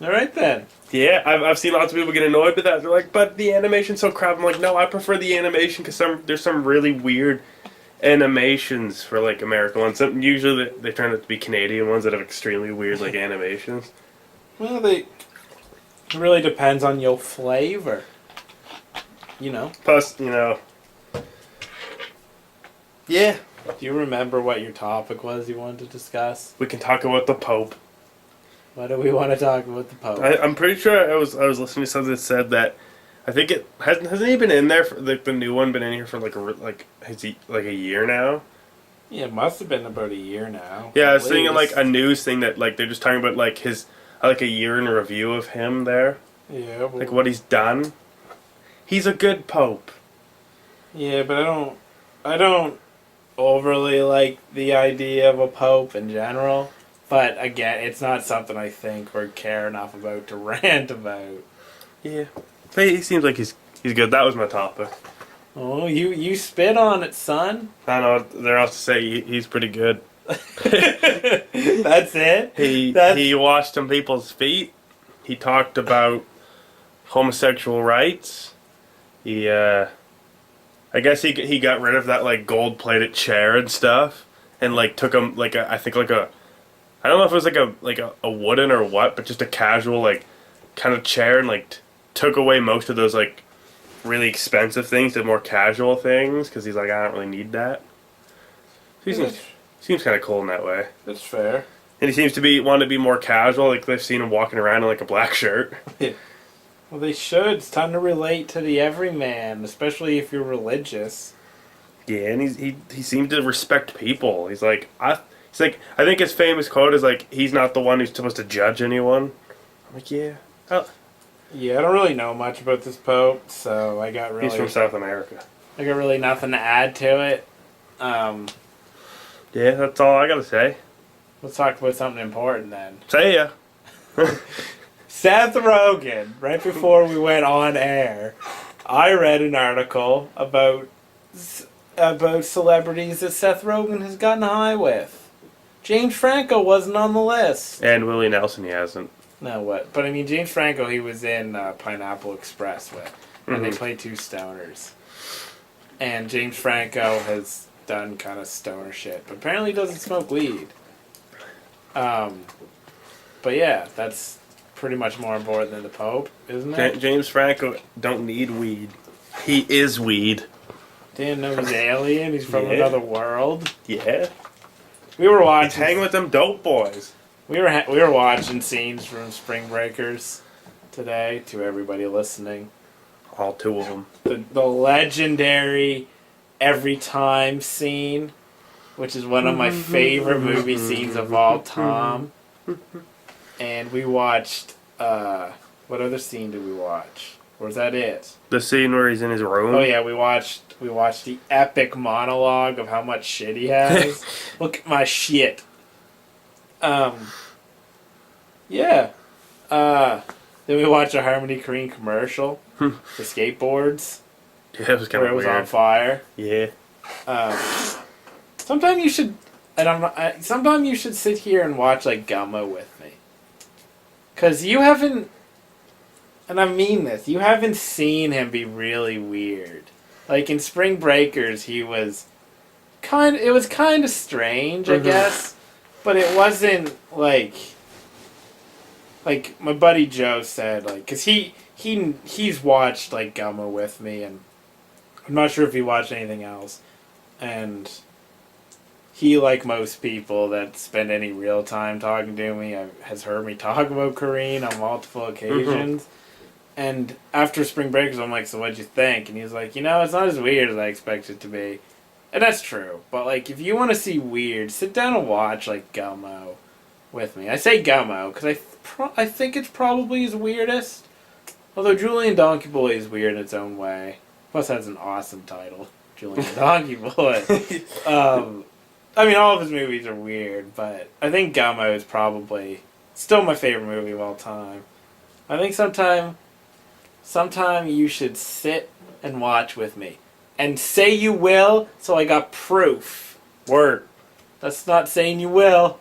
All right then. Yeah, I've seen lots of people get annoyed with that. They're like, "But the animation's so crap." I'm like, "No, I prefer the animation because there's some really weird animations for like American ones. Usually they turn out to be Canadian ones that have extremely weird like animations." Well, it really depends on your flavor. You know. Plus, you know. Yeah. Do you remember what your topic was you wanted to discuss? We can talk about the Pope. Why do we want to talk about the Pope? I'm pretty sure I was listening to something that said that I think it hasn't he been in there for like the new one been in here for like a year now? Yeah, it must have been about a year now. Yeah, I was seeing like a news thing that like they're just talking about like his like a year in review of him there. Yeah, well, like what he's done. He's a good Pope. Yeah, but I don't overly like the idea of a Pope in general. But again, it's not something I think or care enough about to rant about. Yeah, but he seems like he's good. That was my topic. Oh, you spit on it, son. I know they're also say he's pretty good. That's it. He washed some people's feet. He talked about homosexual rights. He I guess he got rid of that like gold plated chair and stuff, and like took him like I don't know if it was like a wooden or what, but just a casual like kind of chair, and like took away most of those like really expensive things to more casual things because he's like, I don't really need that. He seems kind of cool in that way. That's fair. And he seems to want to be more casual. Like they've seen him walking around in like a black shirt. Yeah. Well, they should. It's time to relate to the everyman, especially if you're religious. Yeah, and he seemed to respect people. He's like I think his famous quote is like, he's not the one who's supposed to judge anyone. I'm like, yeah. Oh. Yeah, I don't really know much about this Pope, so He's from South America. I got really nothing to add to it. Yeah, that's all I gotta say. Let's talk about something important then. Say ya. Seth Rogan, right before we went on air, I read an article about celebrities that Seth Rogan has gotten high with. James Franco wasn't on the list. And Willie Nelson, he hasn't. No, what? But I mean, James Franco, he was in Pineapple Express with, and they played two stoners. And James Franco has done kind of stoner shit, but apparently he doesn't smoke weed. But yeah, that's pretty much more important than the Pope, isn't it? James Franco don't need weed. He is weed. Didn't know he's alien. He's from another world. Yeah. We were watching. He's hanging with them dope boys. We were watching scenes from Spring Breakers today. To everybody listening, All two of them. the legendary every time scene, which is one of my favorite movie scenes of all time. And we watched. What other scene did we watch? Or was that it? The scene where he's in his room. Oh yeah, we watched the epic monologue of how much shit he has. Look at my shit. Yeah. Then we watched a Harmony Korine commercial for skateboards. Yeah, it was kind where of it was weird. on fire. Yeah. Sometimes you should, sometimes you should sit here and watch like Gummo with me, cause you haven't, and I mean this, you haven't seen him be really weird. Like in Spring Breakers, it was kind of strange, I guess, but it wasn't like my buddy Joe said, like, cause he's watched like Gummo with me, and I'm not sure if he watched anything else, and he, like most people that spend any real time talking to me, has heard me talk about Korine on multiple occasions. And after Spring Breakers, I'm like, so what'd you think? And he's like, it's not as weird as I expected it to be. And that's true. But, like, if you want to see weird, sit down and watch, like, Gummo with me. I say Gummo because I think it's probably his weirdest. Although Julian Donkey Boy is weird in its own way. Plus, that's an awesome title. Julian Donkey Boy. I mean, all of his movies are weird, but I think Gummo is probably still my favorite movie of all time. I think sometime you should sit and watch with me. And say you will, so I got proof. Word. That's not saying you will.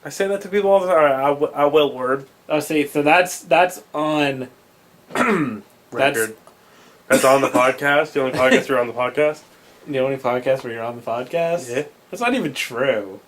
I say that to people all the time. I will, word. Oh, see, so that's on... Record. That's on the podcast? The only podcast you're on the podcast? The only podcast where you're on the podcast? Yeah. That's not even true.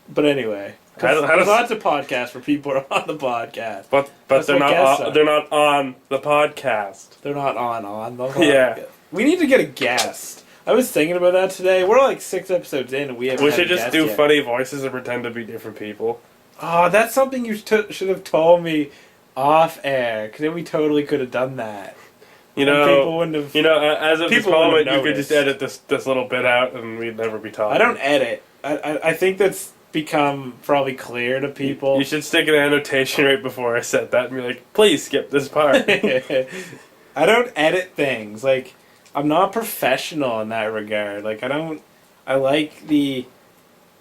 But anyway. How There's does- lots of podcasts where people are on the podcast. But That's they're what not guests on, are. they're not on the podcast. They're not on the podcast. Yeah. We need to get a guest. I was thinking about that today. We're like 6 episodes in and we haven't We had should a just guest do yet. funny voices and pretend to be different people. Oh, that's something you should have told me off air. Because then we totally could have done that. You And know, people wouldn't have... as of this people wouldn't moment, have you could just noticed. edit this little bit out and we'd never be talking. I don't edit. I think that's become probably clear to people. You should stick an annotation right before I said that and be like, please skip this part. I don't edit things. Like, I'm not professional in that regard. Like, I like the...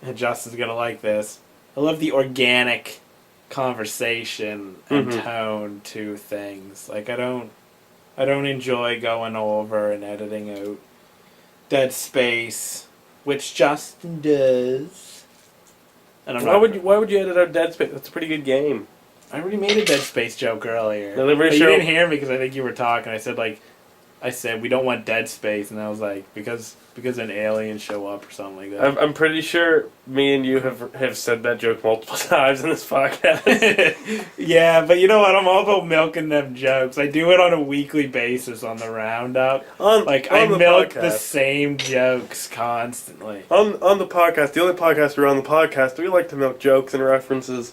And Justin's gonna like this. I love the organic conversation and tone to things. Like, I don't enjoy going over and editing out dead space, which Justin does. And I'm Why would you edit out Dead Space? That's a pretty good game. I already made a Dead Space joke earlier. No, But sure. you didn't hear me because I think you were talking. I said we don't want Dead Space, and I was like because an alien show up or something like that. I'm pretty sure me and you have said that joke multiple times in this podcast. Yeah, but you know what? I'm all about milking them jokes. I do it on a weekly basis on the roundup. I the milk podcast. the same jokes constantly. On the podcast, the only podcast we're on the podcast, we like to milk jokes and references.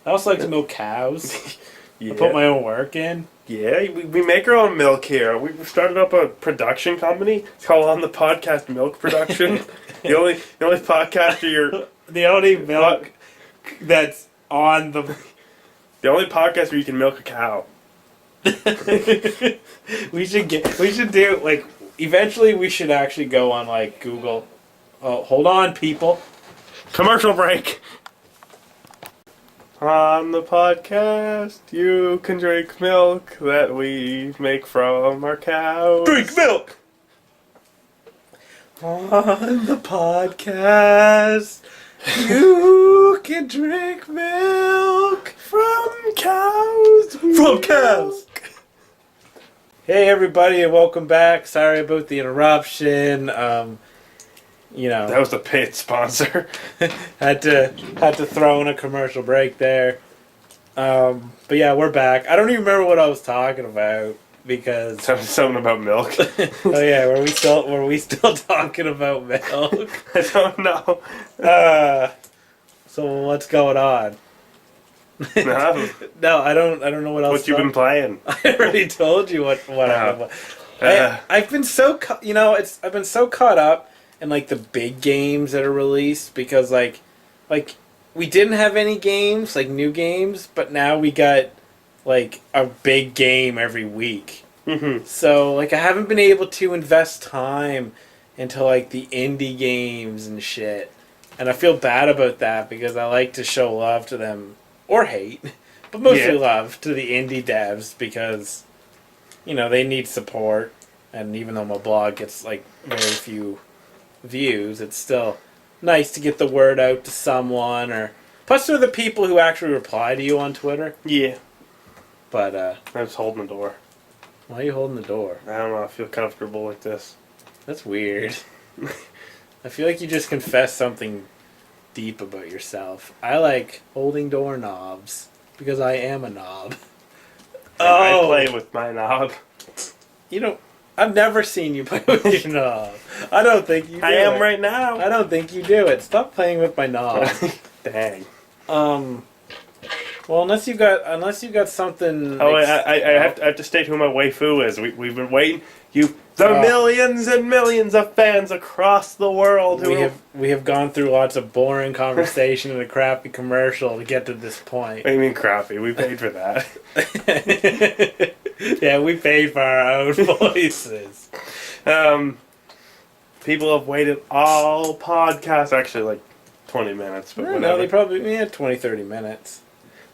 I also like to milk cows. Yeah, I put my own work in. yeah, we make our own milk here. We started up a production company. It's called On the Podcast Milk Production. the only podcast where The only milk that's on the... the only podcast where you can milk a cow. we should do, like, eventually we should actually go on, like, Google. Oh, hold on, people. Commercial break. On the podcast, you can drink milk that we make from our cows. Drink milk! On the podcast, you can drink milk From cows. from cows. Hey everybody, and welcome back. Sorry about the interruption. That was the paid sponsor. had to throw in a commercial break there. But yeah, we're back. I don't even remember what I was talking about because Something about milk. oh yeah, were we still talking about milk? I don't know. So what's going on? No. No, I don't know what else. What you been playing? I already told you what No. I've been so I've been so caught up in like the big games that are released because like we didn't have any games like new games, but now we got like a big game every week. Mm-hmm. So like I haven't been able to invest time into like the indie games and shit, and I feel bad about that because I like to show love to them or hate, but mostly love to the indie devs because. They need support, and even though my blog gets, like, very few views, it's still nice to get the word out to someone, or... Plus, they're the people who actually reply to you on Twitter. Yeah. But, I'm just holding the door. why are you holding the door? I don't know, I feel comfortable like this. That's weird. I feel like you just confessed something deep about yourself. I like holding doorknobs, because I am a knob. I play with my knob. I've never seen you play with your knob. I don't think you do I am it. right now. I don't think you do it. Stop playing with my knob. Dang. Well, unless you got something. Oh, I have to state who my waifu is. We've been waiting. The millions and millions of fans across the world who we have gone through lots of boring conversation and a crappy commercial to get to this point. What do you mean crappy? We paid for that. Yeah, we paid for our own voices. People have waited all podcasts, actually like 20 minutes, but whatever. No, they probably had 20, 30 minutes.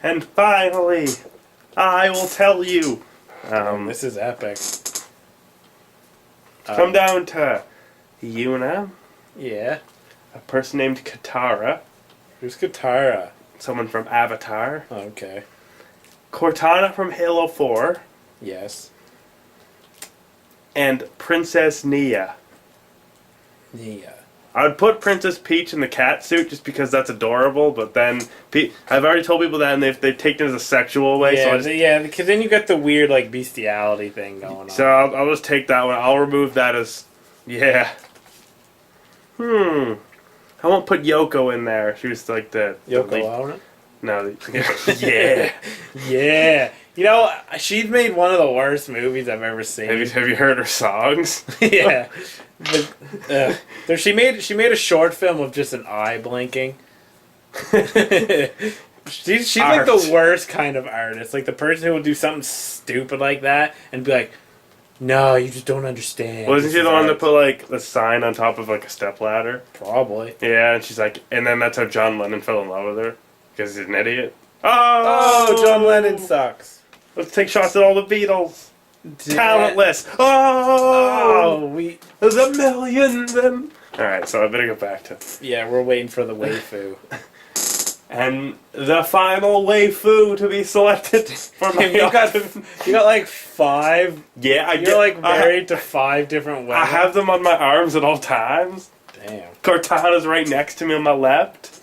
And finally, I will tell you. This is epic. Come down to Yuna, Yeah. a person named Katara, Who's Katara? someone from Avatar, Okay. Cortana from Halo 4, Yes. and Princess Nia. Yeah. I would put Princess Peach in the cat suit just because that's adorable, but then I've already told people that and they've taken it as a sexual way. Yeah, because then you got the weird like bestiality thing going on. So I'll just take that one. I'll remove that as I won't put Yoko in there. She was like the Yoko Ono? No, yeah. Yeah. She's made one of the worst movies I've ever seen. Have you heard her songs? Yeah. But, she made a short film of just an eye blinking. She's like the worst kind of artist. Like the person who will do something stupid like that and be like, no, you just don't understand. Wasn't she the one that put like the sign on top of like a stepladder? Probably. Yeah, and she's like, and then that's how John Lennon fell in love with her because he's an idiot. Oh, John Lennon sucks. Let's take shots at all the Beatles. Talentless. There's a million of them. Alright, so I better get back to... Yeah, we're waiting for the waifu. And the final waifu to be selected for my... You got like 5? Yeah, You're like married to 5 different women? I have them on my arms at all times. Damn. Cortana's right next to me on my left.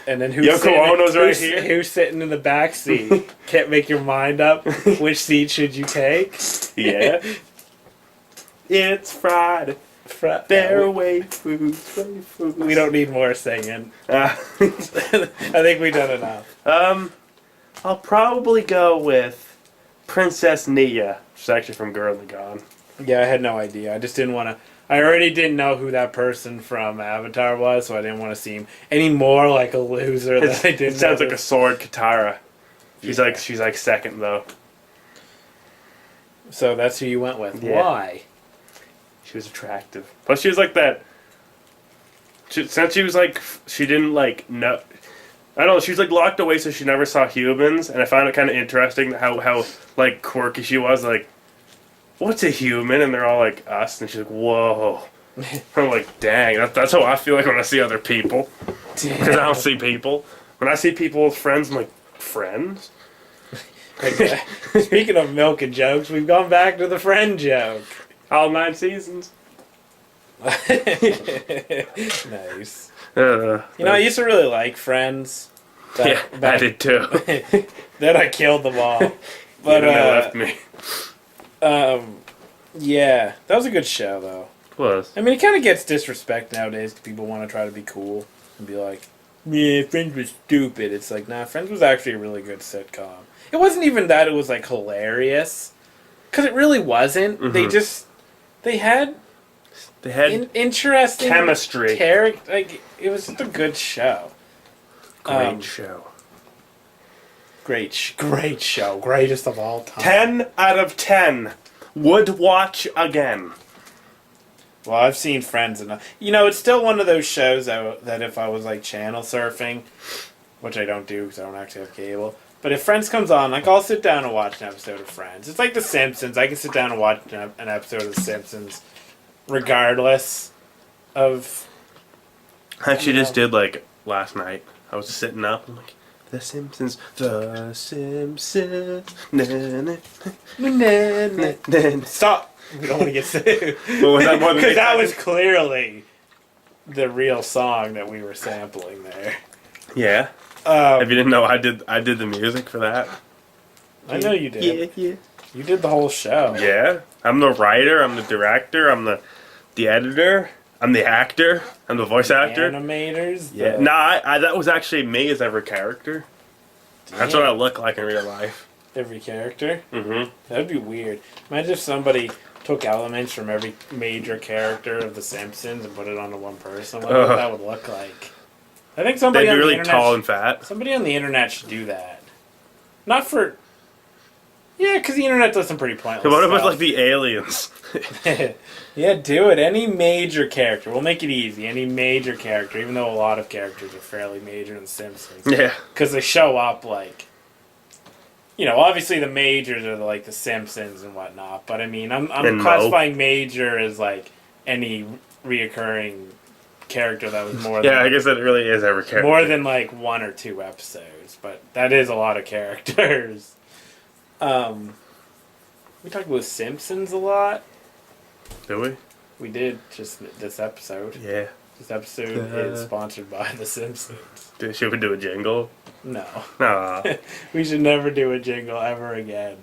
And then who's Yoko Ono's right here. Who's sitting in the back seat? Can't make your mind up. Which seat should you take? Yeah. It's Friday. They're waifus. We don't need more singing. I think we've done enough. I'll probably go with Princess Nia. She's actually from Girl and Gone. Yeah, I had no idea. I just didn't want to... I already didn't know who that person from Avatar was, so I didn't want to seem any more like a loser than I did. It sounds like a sword, Katara. She's like second though. So that's who you went with. Yeah. Why? She was attractive. Plus, she was like that. Since she was like, she didn't like know. I don't know. She was like locked away, so she never saw humans, and I found it kind of interesting how like quirky she was. Like, what's a human? And they're all like us, and she's like, whoa. I'm like, dang, that's how I feel like when I see other people. Because I don't see people. When I see people with friends, I'm like, friends? Speaking of milk and jokes, we've gone back to the friend joke. All 9 seasons. Nice. I used to really like Friends. I did too. Then I killed them all. But they left me. Yeah, that was a good show though. It was. I mean, it kind of gets disrespect nowadays because people want to try to be cool and be like, yeah, Friends was stupid. It's like, nah, Friends was actually a really good sitcom. It wasn't even that it was like hilarious, because it really wasn't. Mm-hmm. They had interesting chemistry. Character, like it was just a good show. Great show. Great show, greatest of all time. 10 out of 10. Would watch again. Well, I've seen Friends enough. You know, it's still one of those shows that if I was like channel surfing, which I don't do because I don't actually have cable. But if Friends comes on, like I'll sit down and watch an episode of Friends. It's like The Simpsons. I can sit down and watch an episode of The Simpsons, regardless of. I actually just did like last night. I was just sitting up. I'm like, The Simpsons. The Simpsons. Na, na, na. Stop. We don't want to get sued. What was that more than Because 8 that was seconds? clearly the real song that we were sampling there. Yeah. If you didn't know, I did the music for that. I know you did. Yeah. You did the whole show. Yeah. I'm the writer. I'm the director. I'm the editor. I'm the actor. I'm the voice actor. Animators. Yeah. Nah, that was actually me as every character. That's what I look like in real life. Every character? Mm-hmm. That'd be weird. Imagine if somebody took elements from every major character of The Simpsons and put it onto one person. What that would look like. I think somebody They'd be on the really internet tall and fat. somebody on the internet should do that. Not for... Yeah, because the internet does some pretty pointless So what about stuff. like the aliens? Yeah, do it. Any major character. We'll make it easy. Any major character, even though a lot of characters are fairly major in The Simpsons. Yeah. Because they show up like... You know, obviously the majors are like The Simpsons and whatnot, but I mean, I'm And classifying major as like any reoccurring character that was more Yeah, I than, guess that really is every character. more than like 1 or 2 episodes, but that is a lot of characters. We talked about Simpsons a lot. Do we? We did just this episode. Yeah. This episode is sponsored by The Simpsons. Should we do a jingle? No. Aw. We should never do a jingle ever again.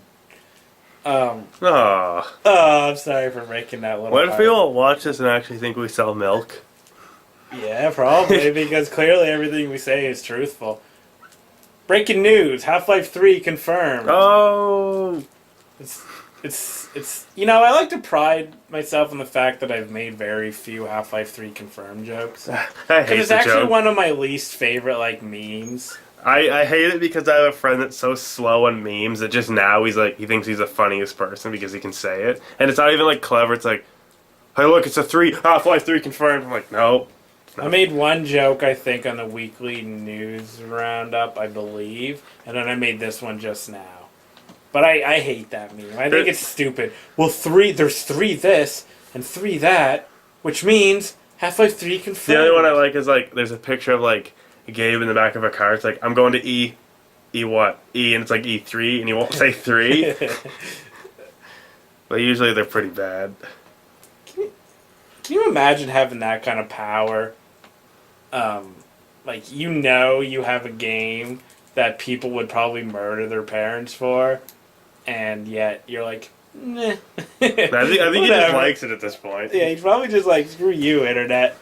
Aw. Oh, I'm sorry for breaking that little What if part. we all watch this and actually think we sell milk? Yeah, probably, because clearly everything we say is truthful. Breaking news, Half-Life 3 confirmed. Oh. It's you know, I like to pride myself on the fact that I've made very few Half-Life 3 confirmed jokes. I Because hate it's the actually joke. one of my least favorite, like, memes. I hate it because I have a friend that's so slow on memes that just now he thinks he's the funniest person because he can say it. And it's not even like clever, it's like, hey look, it's a 3, Half-Life 3 confirmed. I'm like, no. I made one joke, I think, on the weekly news roundup, I believe, and then I made this one just now. But I hate that meme. I think it's stupid. Well, there's 3 this and 3 that, which means Half-Life 3 confirmed. The other one I like is like, there's a picture of like Gabe in the back of a car. It's like, I'm going to E what? E, and it's like E3, and he won't say 3. But usually they're pretty bad. Can you imagine having that kind of power? Like, you have a game that people would probably murder their parents for, and yet you're like, nah. I think he just Whatever. likes it at this point. Yeah, he's probably just like, screw you, internet.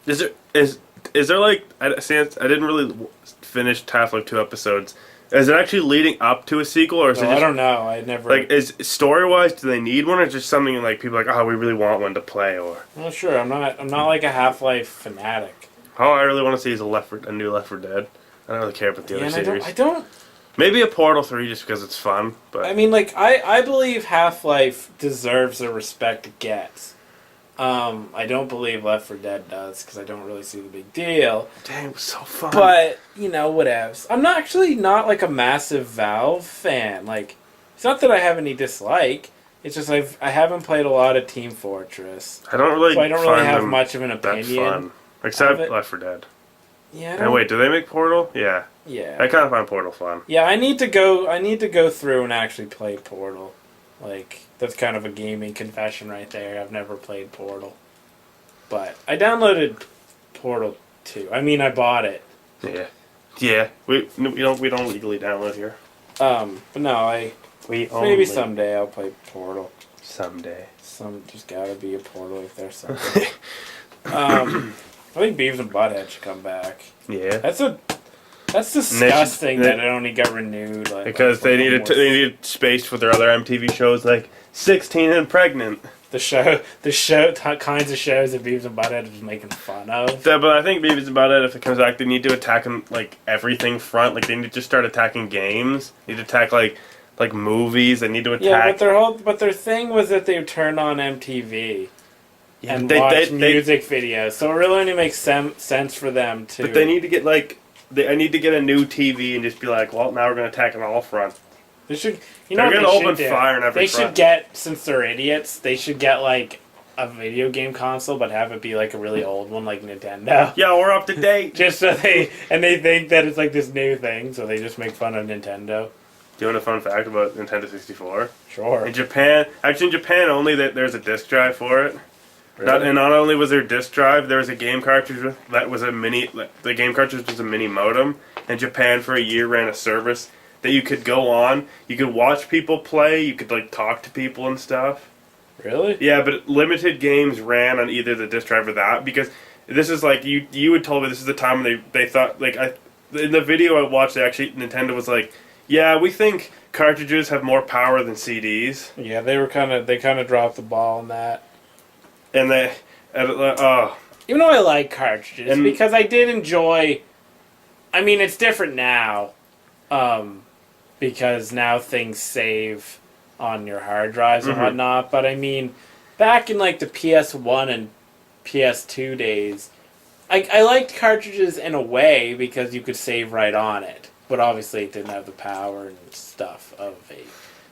Is there like, since I didn't really finish Half-Life 2 episodes, is it actually leading up to a sequel, or is it Well, just, I don't know. I never. like, is story-wise, do they need one, or just something like people are like, oh, we really want one to play, or I'm not sure. I'm not like a Half-Life fanatic. all I really want to see is a new Left 4 Dead. I don't really care about the Yeah, other and series. I don't. Maybe a Portal 3 just because it's fun, but I mean, like, I believe Half-Life deserves the respect it gets. I don't believe Left 4 Dead does, because I don't really see the big deal. dang, it was so fun. But, you know, whatevs. I'm not like a massive Valve fan. Like, it's not that I have any dislike. It's just I haven't played a lot of Team Fortress. I don't really So I don't really find have them much of an that opinion. fun. Except it. Left 4 Dead. Yeah, I And don't, wait, do they make Portal? Yeah. yeah. I kind of find Portal fun. Yeah, I need to go through and actually play Portal. Like, that's kind of a gaming confession right there. I've never played Portal. But I downloaded Portal 2. I mean, I bought it. Yeah. Yeah. We don't legally download here. But no, We maybe someday I'll play Portal. Someday. Just gotta be a Portal if there's something. I think Beavis and Butthead should come back. Yeah. That's disgusting that it only got renewed. Because they needed space for their other MTV shows like 16 and Pregnant. The kinds of shows that Beavis and Butthead was making fun of. Yeah, but I think Beavis and Butthead, if it comes back, they need to attack on like everything front. Like they need to just start attacking games. They need to attack like movies. They need to attack. Yeah, but their thing was that they would turn on MTV and watch music videos. So it really only makes sense for them to. But they need to get I need to get a new TV and just be like, well, now we're going to attack on all front. They should. They're going to open fire on every front. Should get, since they're idiots, they should get like a video game console, but have it be like a really old one, like Nintendo. Yeah, we're up to date. Just so they think that it's like this new thing, so they just make fun of Nintendo. Do you want a fun fact about Nintendo 64? Sure. In Japan only, there's a disc drive for it. Really? Not only was there a disc drive, there was a game cartridge that was a mini. The game cartridge was a mini modem. And Japan for a year ran a service that you could go on. You could watch people play. You could like talk to people and stuff. Really? Yeah, but limited games ran on either the disc drive or that, because this is like you had told me this is the time when they thought in the video I watched, Nintendo was like, yeah, we think cartridges have more power than CDs. Yeah, they kind of dropped the ball on that. And even though I like cartridges, because I did enjoy. I mean, it's different now, because now things save on your hard drives and whatnot. But I mean, back in like the PS1 and PS2 days, I liked cartridges in a way because you could save right on it. But obviously, it didn't have the power and stuff of a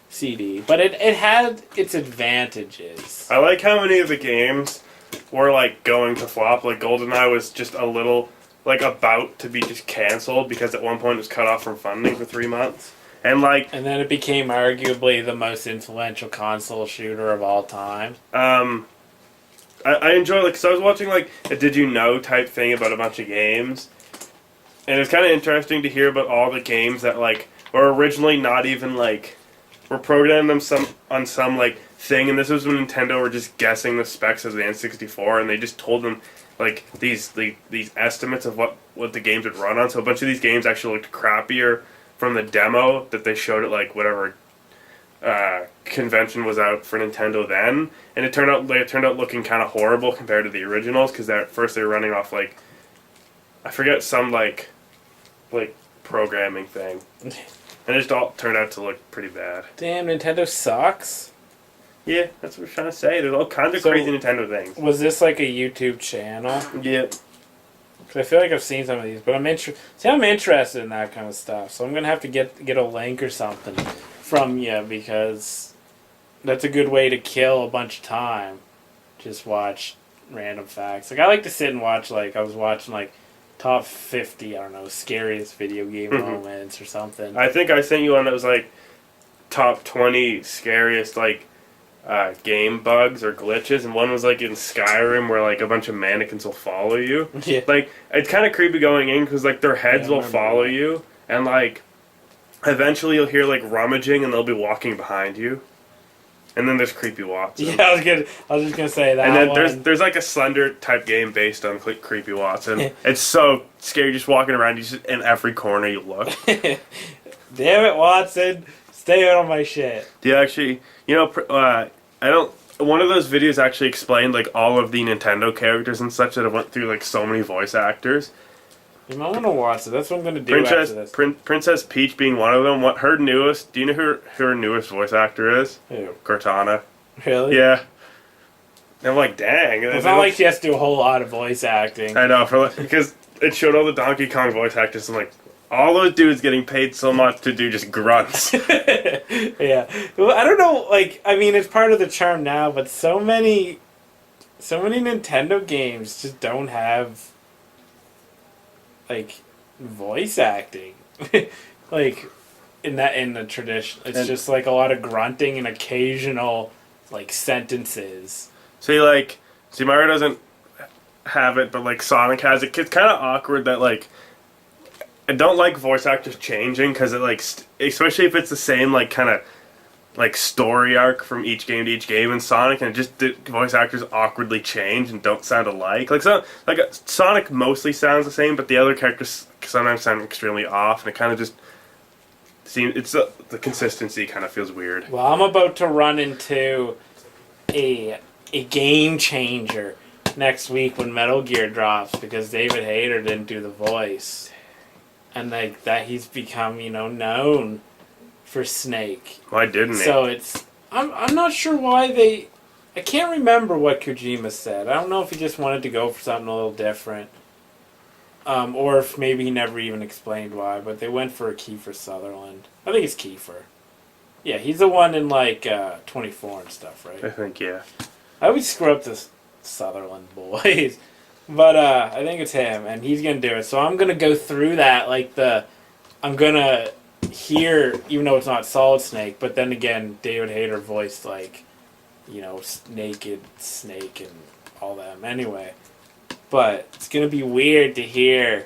CD. But it had its advantages. I like how many of the games were like going to flop. Like GoldenEye was just a little about to be just canceled because at one point it was cut off from funding for 3 months. And then it became arguably the most influential console shooter of all time. I enjoy because I was watching a Did You Know type thing about a bunch of games. And it's kind of interesting to hear about all the games that were originally not even were programming them on some thing, and this was when Nintendo were just guessing the specs of the N64, and they just told them these estimates of what the games would run on. So a bunch of these games actually looked crappier from the demo that they showed at whatever convention was out for Nintendo then, and it turned out looking kind of horrible compared to the originals, because at first they were running off I forget some programming thing. And it just all turned out to look pretty bad. Damn, Nintendo sucks? Yeah, that's what we're trying to say. There's all kinds of crazy Nintendo things. Was this like a YouTube channel? Yeah. Because I feel like I've seen some of these, but I'm interested in that kind of stuff. So I'm going to have to get a link or something from you, because that's a good way to kill a bunch of time. Just watch random facts. I like to sit and watch, I was watching, top 50, I don't know, scariest video game moments or something. I think I sent you one that was top 20 scariest game bugs or glitches, and one was in Skyrim where a bunch of mannequins will follow you. Yeah. It's kind of creepy going in because their heads will follow you, and eventually you'll hear rummaging and they'll be walking behind you. And then there's Creepy Watson. Yeah, I was just gonna say that. And then there's a Slender type game based on Creepy Watson. It's so scary just walking around. You just in every corner you look. Damn it, Watson! Stay out of my shit. Do you actually? I don't. One of those videos actually explained all of the Nintendo characters and such that it went through so many voice actors. You might want to watch it. That's what I'm going to do after this. Princess Peach being one of them. What her newest? Do you know who her newest voice actor is? Who? Cortana. Really? Yeah. I'm dang. It's not like she has to do a whole lot of voice acting. I know, because it showed all the Donkey Kong voice actors. I'm all those dudes getting paid so much to do just grunts. Yeah. Well, I don't know. It's part of the charm now, but so many Nintendo games just don't have voice acting. In the tradition, it's just a lot of grunting and occasional sentences. See, Mario doesn't have it, but Sonic has it. It's kind of awkward that I don't like voice actors changing, because it especially if it's the same kind of like story arc from each game to each game in Sonic, and just the voice actors awkwardly change and don't sound alike. Sonic mostly sounds the same, but the other characters sometimes sound extremely off, and it kind of just seems the consistency kind of feels weird. Well, I'm about to run into a game changer next week when Metal Gear drops because David Hayter didn't do the voice, and like that he's become known for Snake. Why didn't he? So I'm not sure why I can't remember what Kojima said. I don't know if he just wanted to go for something a little different. Or if maybe he never even explained why, but they went for a Kiefer Sutherland. I think it's Kiefer. Yeah, he's the one in 24 and stuff, right? I think, yeah. I always screw up the Sutherland boys. But I think it's him, and he's going to do it. So I'm going to go through that, I'm going to hear, even though it's not Solid Snake, but then again, David Hayter voiced Naked Snake and all them anyway. But it's gonna be weird to hear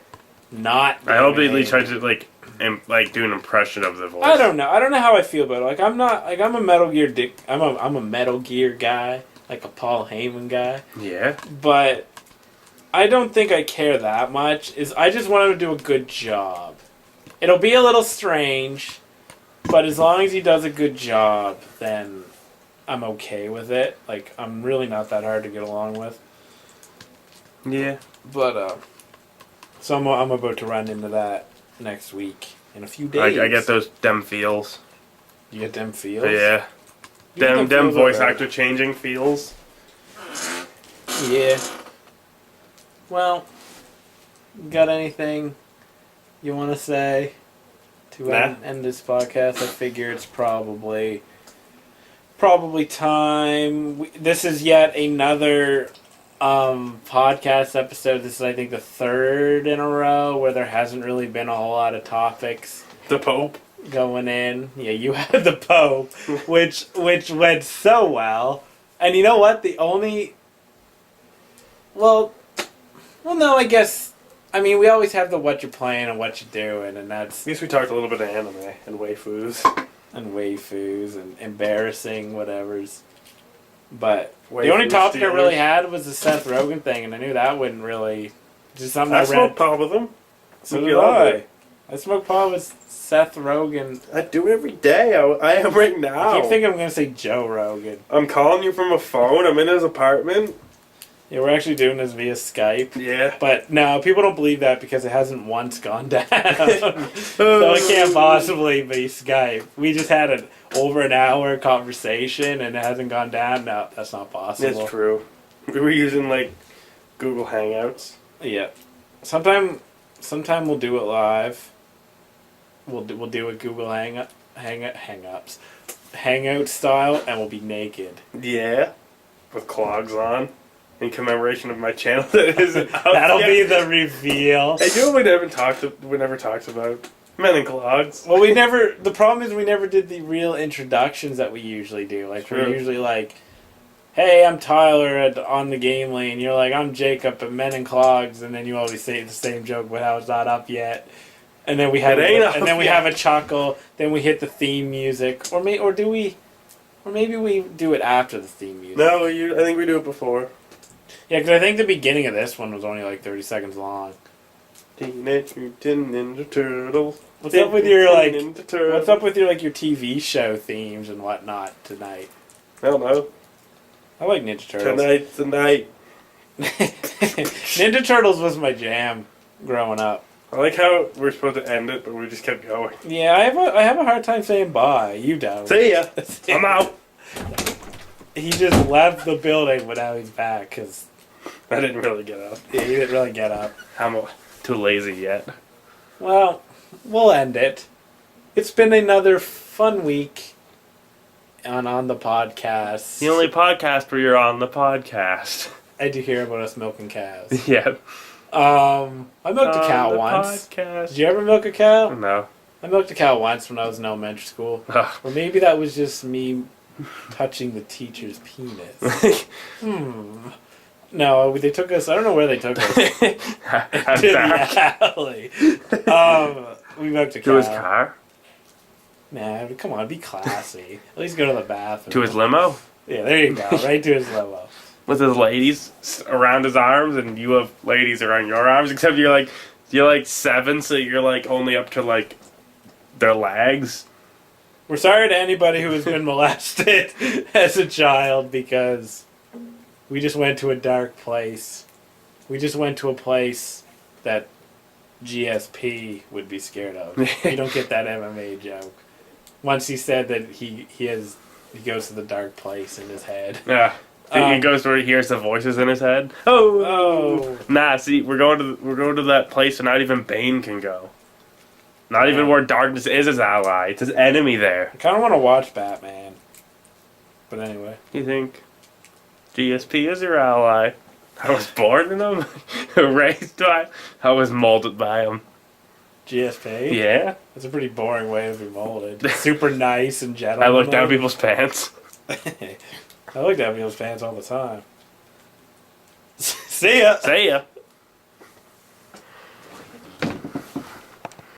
not. I hope they at least try to do an impression of the voice. I don't know how I feel about it. I'm a Metal Gear I'm a Metal Gear guy, like a Paul Heyman guy. Yeah. But I don't think I care that much. I just want him to do a good job. It'll be a little strange, but as long as he does a good job, then I'm okay with it. I'm really not that hard to get along with. Yeah. But, so I'm about to run into that next week in a few days. I get those dem feels. You get dem feels? Yeah. Dem voice actor changing feels. Yeah. Well, got anything you want to say to end this podcast? I figure it's probably time. This is yet another podcast episode. This is, I think, the third in a row where there hasn't really been a whole lot of topics. The Pope going in. Yeah, you had the Pope, which went so well. And you know what? No, I guess. I mean, we always have the what you're playing and what you're doing, and that's. I guess we talked a little bit of anime and waifus. And waifus and embarrassing whatevers. But Waifu the only topic I stealers. really had was the Seth Rogan thing, and I knew that wouldn't really. Just something I I read. smoked pot with him. So You did love I. it. I smoked pot with Seth Rogan. I do it every day. I am right now. I keep thinking I'm going to say Joe Rogan. I'm calling you from a phone. I'm in his apartment. Yeah, we're actually doing this via Skype. Yeah. But no, people don't believe that because it hasn't once gone down. So it can't possibly be Skype. We just had over an hour conversation and it hasn't gone down. No, that's not possible. That's true. We were using Google Hangouts. Yeah. Sometime we'll do it live. We'll do a Google Hangouts. Hangout style, and we'll be naked. Yeah. With clogs on. In commemoration of my channel that isn't up That'll yet. be the reveal. I do what we never talked about. Men in clogs. Well, the problem is we never did the real introductions that we usually do. We're usually hey, I'm Tyler on the game lane. You're I'm Jacob at Men in Clogs, and then you always say the same joke with how it's not up yet. And then we have have a chuckle. Then we hit the theme music, or maybe we do it after the theme music. No, I think we do it before. Yeah, because I think the beginning of this one was only 30 seconds long. Teenage Mutant Ninja Turtles. What's up with your Ninja Turtles. What's up with your your TV show themes and whatnot tonight? I don't know. I like Ninja Turtles. Tonight's the night. Ninja Turtles was my jam growing up. I like how we're supposed to end it, but we just kept going. Yeah, I have a hard time saying bye. You don't. See ya. I'm out. He just left the building, but now he's back because I didn't really get up. he didn't really get up. I'm too lazy yet. Well, we'll end it. It's been another fun week on the podcast. The only podcast where you're on the podcast. I do hear about us milking cows. Yeah. I milked a cow once. Did you ever milk a cow? No. I milked a cow once when I was in elementary school. Ugh. Or maybe that was just me touching the teacher's penis. No, they took us. I don't know where they took us. To the alley. We milked a cow. To his car? Nah, come on, be classy. At least go to the bathroom. To his limo? Yeah, there you go. Right to his limo. With his ladies around his arms, and you have ladies around your arms, except you're like 7, so you're like only up to like their legs. We're sorry to anybody who has been molested as a child, because we just went to a dark place. We just went to a place that GSP would be scared of. You don't get that MMA joke. Once he said that he goes to the dark place in his head. Yeah. He goes where he hears the voices in his head. Oh. Nah, see, we're going to that place where not even Bane can go. Not even where darkness is his ally. It's his enemy there. I kind of want to watch Batman. But anyway. You think GSP is your ally? I was born in him, raised by him, I was molded by him. GSP? Yeah. That's a pretty boring way to be molded. Super nice and gentle. I look down people's pants. I look down people's pants all the time. See ya! See ya!